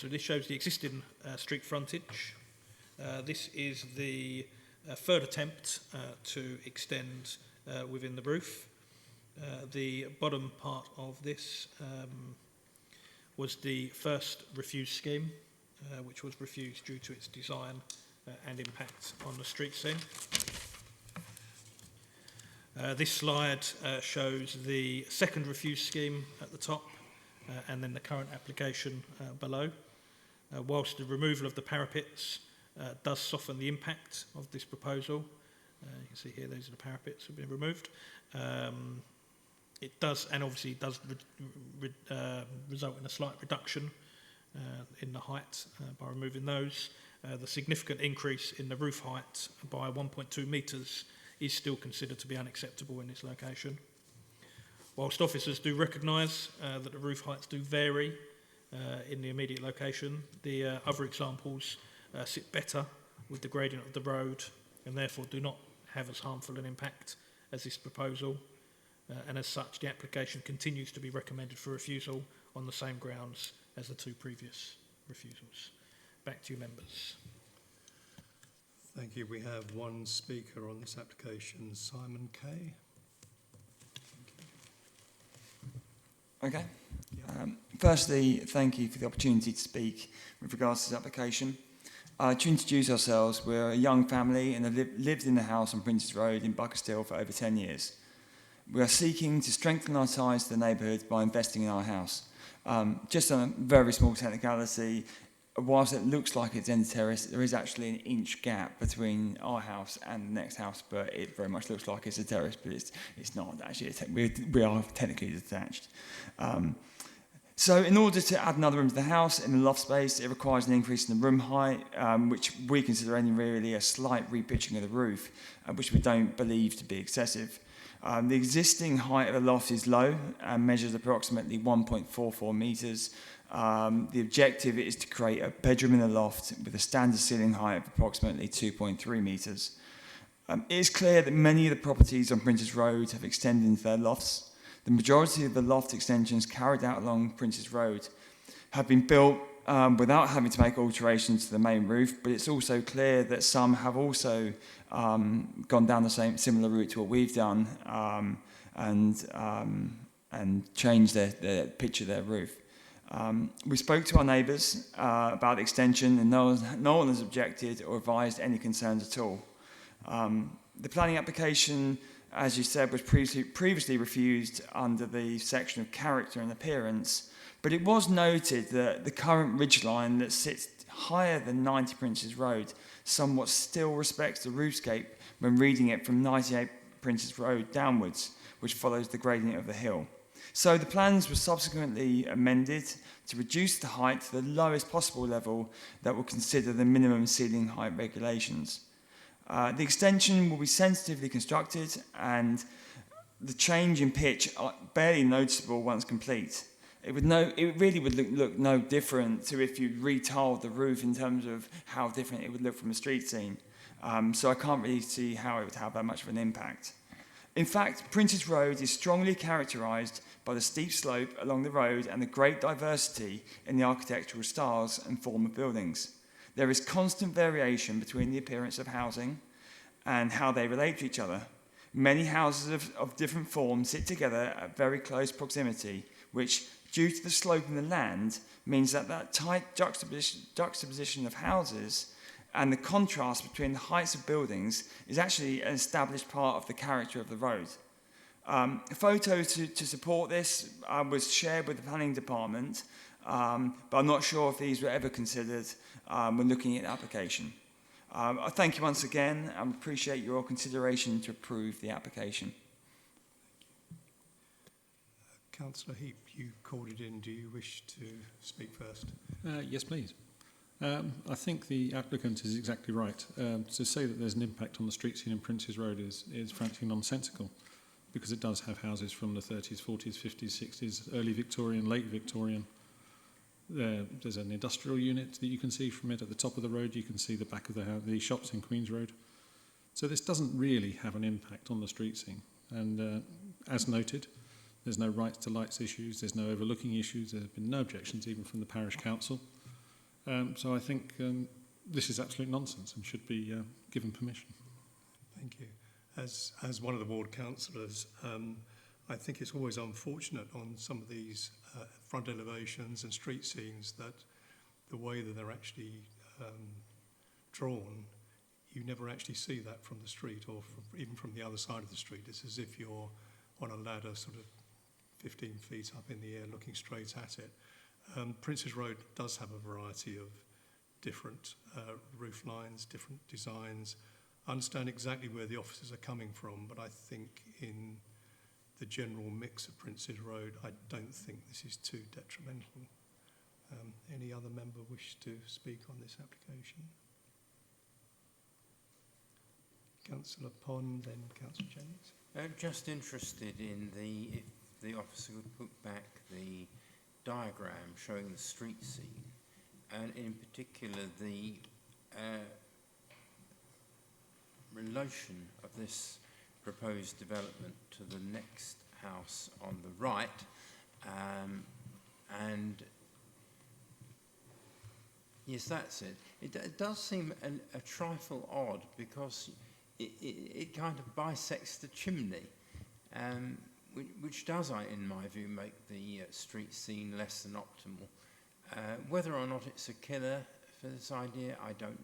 Speaker 7: this shows the existing street frontage. This is the third attempt to extend within the roof. The bottom part of this was the first refused scheme, which was refused due to its design and impact on the street scene. This slide shows the second refused scheme at the top and then the current application below. Whilst the removal of the parapets does soften the impact of this proposal, you can see here those are the parapets that have been removed. It does, and obviously does result in a slight reduction in the height by removing those. The significant increase in the roof height by 1.2 metres is still considered to be unacceptable in this location. Whilst officers do recognise that the roof heights do vary in the immediate location, the other examples sit better with the gradient of the road and therefore do not have as harmful an impact as this proposal. And as such, the application continues to be recommended for refusal on the same grounds as the two previous refusals. Back to you, members.
Speaker 1: Thank you. We have one speaker on this application, Simon Kay.
Speaker 18: Okay. Firstly, thank you for the opportunity to speak with regards to this application. To introduce ourselves, we're a young family and have lived in the house on Princes Road in Buckerstill for over 10 years. We are seeking to strengthen our ties to the neighbourhood by investing in our house. Just on a very small technicality, whilst it looks like it's end terrace, there is actually an inch gap between our house and the next house, but it very much looks like it's a terrace, but it's not actually. We are technically detached. So in order to add another room to the house in the loft space, it requires an increase in the room height, which we consider only really a slight repitching of the roof, which we don't believe to be excessive. The existing height of the loft is low and measures approximately 1.44 metres. The objective is to create a bedroom in the loft with a standard ceiling height of approximately 2.3 metres. It is clear that many of the properties on Princes Road have extended into their lofts. The majority of the loft extensions carried out along Princes Road have been built without having to make alterations to the main roof, but it's also clear that some have also gone down the similar route to what we've done and changed their pitch of their roof. We spoke to our neighbours about the extension, and no one has objected or advised any concerns at all. The planning application, as you said, was previously refused under the section of character and appearance, but it was noted that the current ridgeline that sits higher than 90 Princes Road somewhat still respects the roofscape when reading it from 98 Princes Road downwards, which follows the gradient of the hill. So the plans were subsequently amended to reduce the height to the lowest possible level that will consider the minimum ceiling height regulations. The extension will be sensitively constructed and the change in pitch are barely noticeable once complete. It really would look no different to if you retiled the roof in terms of how different it would look from a street scene. So I can't really see how it would have that much of an impact. In fact, Princes Road is strongly characterised by the steep slope along the road and the great diversity in the architectural styles and form of buildings. There is constant variation between the appearance of housing and how they relate to each other. Many houses of different forms sit together at very close proximity, which, due to the slope in the land, means that tight juxtaposition of houses and the contrast between the heights of buildings is actually an established part of the character of the road. Photos to support this was shared with the planning department, but I'm not sure if these were ever considered when looking at the application. I thank you once again and appreciate your consideration to approve the application.
Speaker 1: Councillor Heap, you called it in. Do you wish to speak first?
Speaker 5: Yes, please. I think the applicant is exactly right. To say that there's an impact on the street scene in Princes Road is frankly nonsensical, because it does have houses from the 30s, 40s, 50s, 60s, early Victorian, late Victorian. There's an industrial unit that you can see from it. At the top of the road, you can see the back of the shops in Queen's Road. So this doesn't really have an impact on the street scene. And as noted, there's no rights to lights issues, there's no overlooking issues, there have been no objections even from the parish council. So I think this is absolute nonsense and should be given permission.
Speaker 1: Thank you. As one of the ward councillors, I think it's always unfortunate on some of these front elevations and street scenes that the way that they're actually drawn, you never actually see that from the street or even from the other side of the street. It's as if you're on a ladder sort of 15 feet up in the air looking straight at it. Prince's Road does have a variety of different roof lines, different designs. I understand exactly where the offices are coming from, but I think in the general mix of Prince's Road, I don't think this is too detrimental. Any other member wish to speak on this application? Councillor Pond, then Councillor Jennings.
Speaker 6: Just interested in if the officer would put back the diagram showing the street scene, and in particular the relation of this proposed development to the next house on the right, and yes, that's it. It does seem a trifle odd because it kind of bisects the chimney, which does, in my view, make the street scene less than optimal. Whether or not it's a killer for this idea,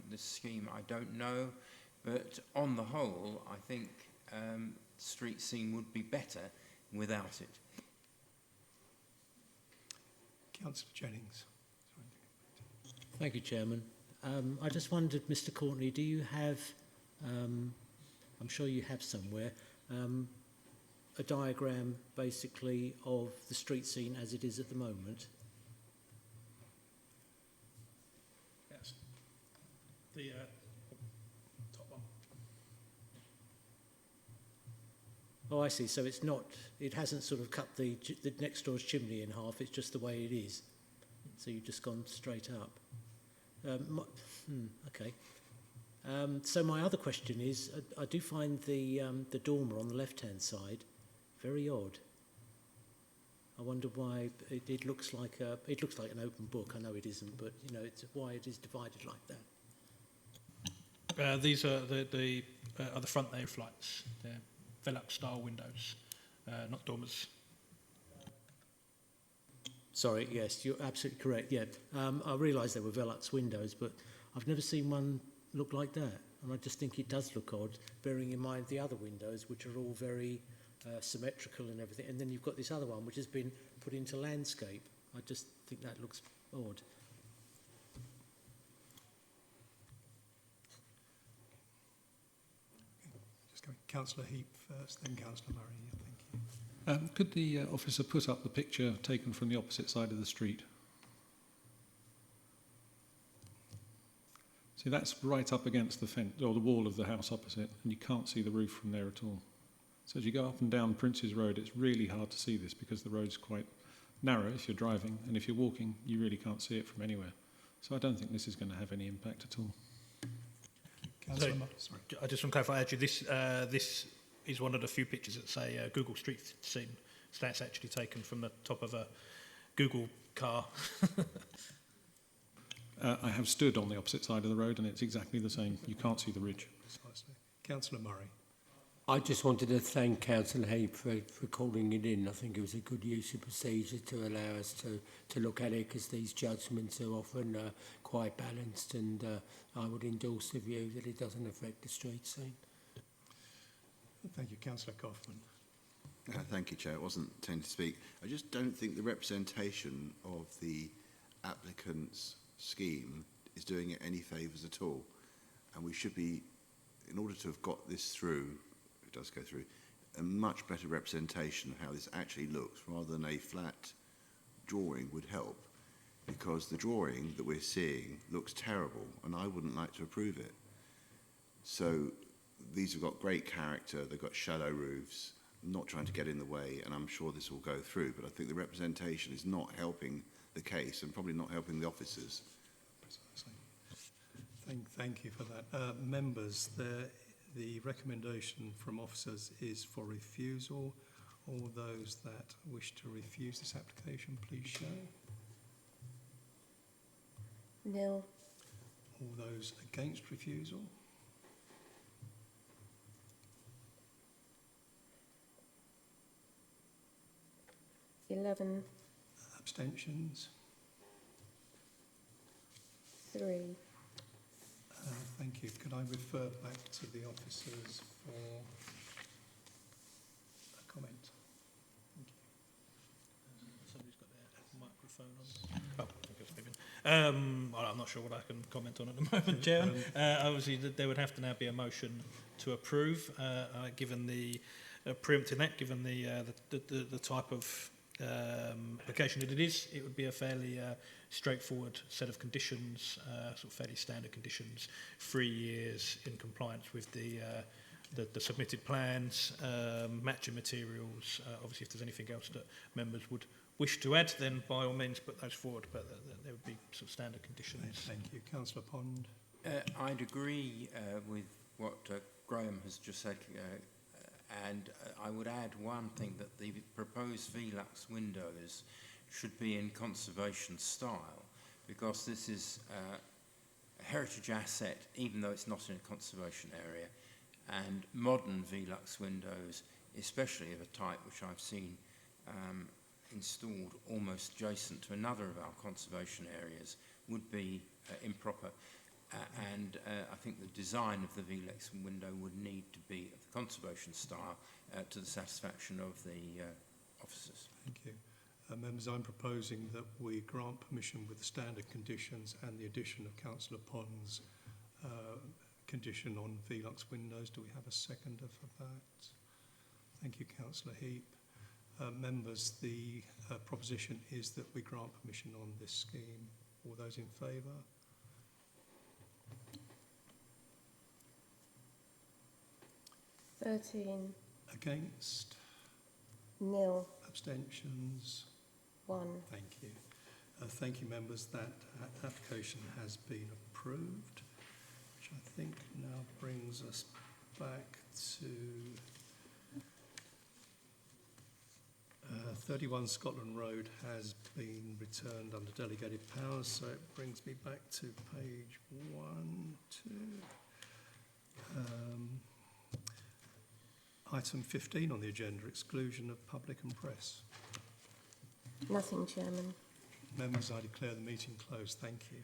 Speaker 6: this scheme, I don't know. But on the whole, I think street scene would be better without it.
Speaker 1: Councillor Jennings.
Speaker 15: Thank you, Chairman. I just wondered, Mr. Courtney, do you have, I'm sure you have somewhere, a diagram basically of the street scene as it is at the moment?
Speaker 7: Yes. The top one.
Speaker 15: Oh, I see. So it's not, it hasn't sort of cut the next door's chimney in half, it's just the way it is. So you've just gone straight up. Okay. So my other question is, I do find the dormer on the left-hand side very odd. I wonder why it looks like an open book. I know it isn't, but you know, it's why it is divided like that.
Speaker 7: These are the front roof lights. They're Velux-style windows, not dormers.
Speaker 15: Sorry, yes, you're absolutely correct. Yeah, I realise there were Velux windows, but I've never seen one look like that. And I just think it does look odd, bearing in mind the other windows, which are all very symmetrical and everything. And then you've got this other one, which has been put into landscape. I just think that looks odd.
Speaker 1: Just going, Councillor Heap first, then Councillor Murray. Thank you.
Speaker 5: Could the officer put up the picture taken from the opposite side of the street? See, that's right up against the fence or the wall of the house opposite, and you can't see the roof from there at all. So as you go up and down Prince's Road, it's really hard to see this because the road's quite narrow if you're driving, and if you're walking, you really can't see it from anywhere. So I don't think this is going to have any impact at all.
Speaker 1: Sorry.
Speaker 7: I just want to clarify, actually, this is one of the few pictures that say Google Street Scene. So that's actually taken from the top of a Google car.
Speaker 5: I have stood on the opposite side of the road and it's exactly the same. You can't see the ridge.
Speaker 1: Precisely. Councillor Murray.
Speaker 10: I just wanted to thank Councillor Heap for calling it in. I think it was a good use of procedure to allow us to look at it, because these judgments are often quite balanced, and I would endorse the view that it doesn't affect the street scene.
Speaker 1: Thank you. Councillor Kaufman.
Speaker 12: Thank you, Chair. I wasn't intending to speak. I just don't think the representation of the applicant's scheme is doing it any favours at all. And we should be, in order to have got this through, it does go through, a much better representation of how this actually looks rather than a flat drawing would help, because the drawing that we're seeing looks terrible and I wouldn't like to approve it. So these have got great character, they've got shallow roofs, I'm not trying to get in the way, and I'm sure this will go through, but I think the representation is not helping the case and probably not helping the officers.
Speaker 1: Precisely. Thank you for that. Members, the recommendation from officers is for refusal. All those that wish to refuse this application, please show.
Speaker 2: Nil.
Speaker 1: All those against refusal?
Speaker 2: $11,
Speaker 1: Abstentions?
Speaker 2: 3.
Speaker 1: Thank you. Could I refer back to the officers for a comment? Thank you.
Speaker 7: Somebody's got their microphone on. Oh, thank you, Stephen. Well, I'm not sure what I can comment on at the moment, Chairman. Obviously, there would have to now be a motion to approve, given the preempting that, given the type of application that it is. It would be a fairly straightforward set of conditions, sort of fairly standard conditions, 3 years in compliance with the submitted plans, matching materials. Obviously, if there's anything else that members would wish to add, then by all means put those forward, but there would be sort of standard conditions.
Speaker 1: Thank you. Councillor Pond.
Speaker 6: I'd agree with what Graham has just said, and I would add one thing, that the proposed Velux windows should be in conservation style, because this is a heritage asset, even though it's not in a conservation area, and modern Velux windows, especially of a type which I've seen installed almost adjacent to another of our conservation areas, would be improper. And I think the design of the Velux window would need to be of the conservation style to the satisfaction of the officers.
Speaker 1: Thank you. Members, I'm proposing that we grant permission with the standard conditions and the addition of Councillor Pond's condition on Velux windows. Do we have a seconder for that? Thank you, Councillor Heap. Members, the proposition is that we grant permission on this scheme. All those in favour?
Speaker 2: $13,
Speaker 1: Against?
Speaker 2: nil,
Speaker 1: Abstentions?
Speaker 2: 1.
Speaker 1: Thank you. Thank you, members. That application has been approved, which I think now brings us back to 31 Scotland Road has been returned under delegated powers, so it brings me back to page 1, 2. Item 15 on the agenda, exclusion of public and press.
Speaker 2: Nothing, Chairman.
Speaker 1: Members, I declare the meeting closed. Thank you.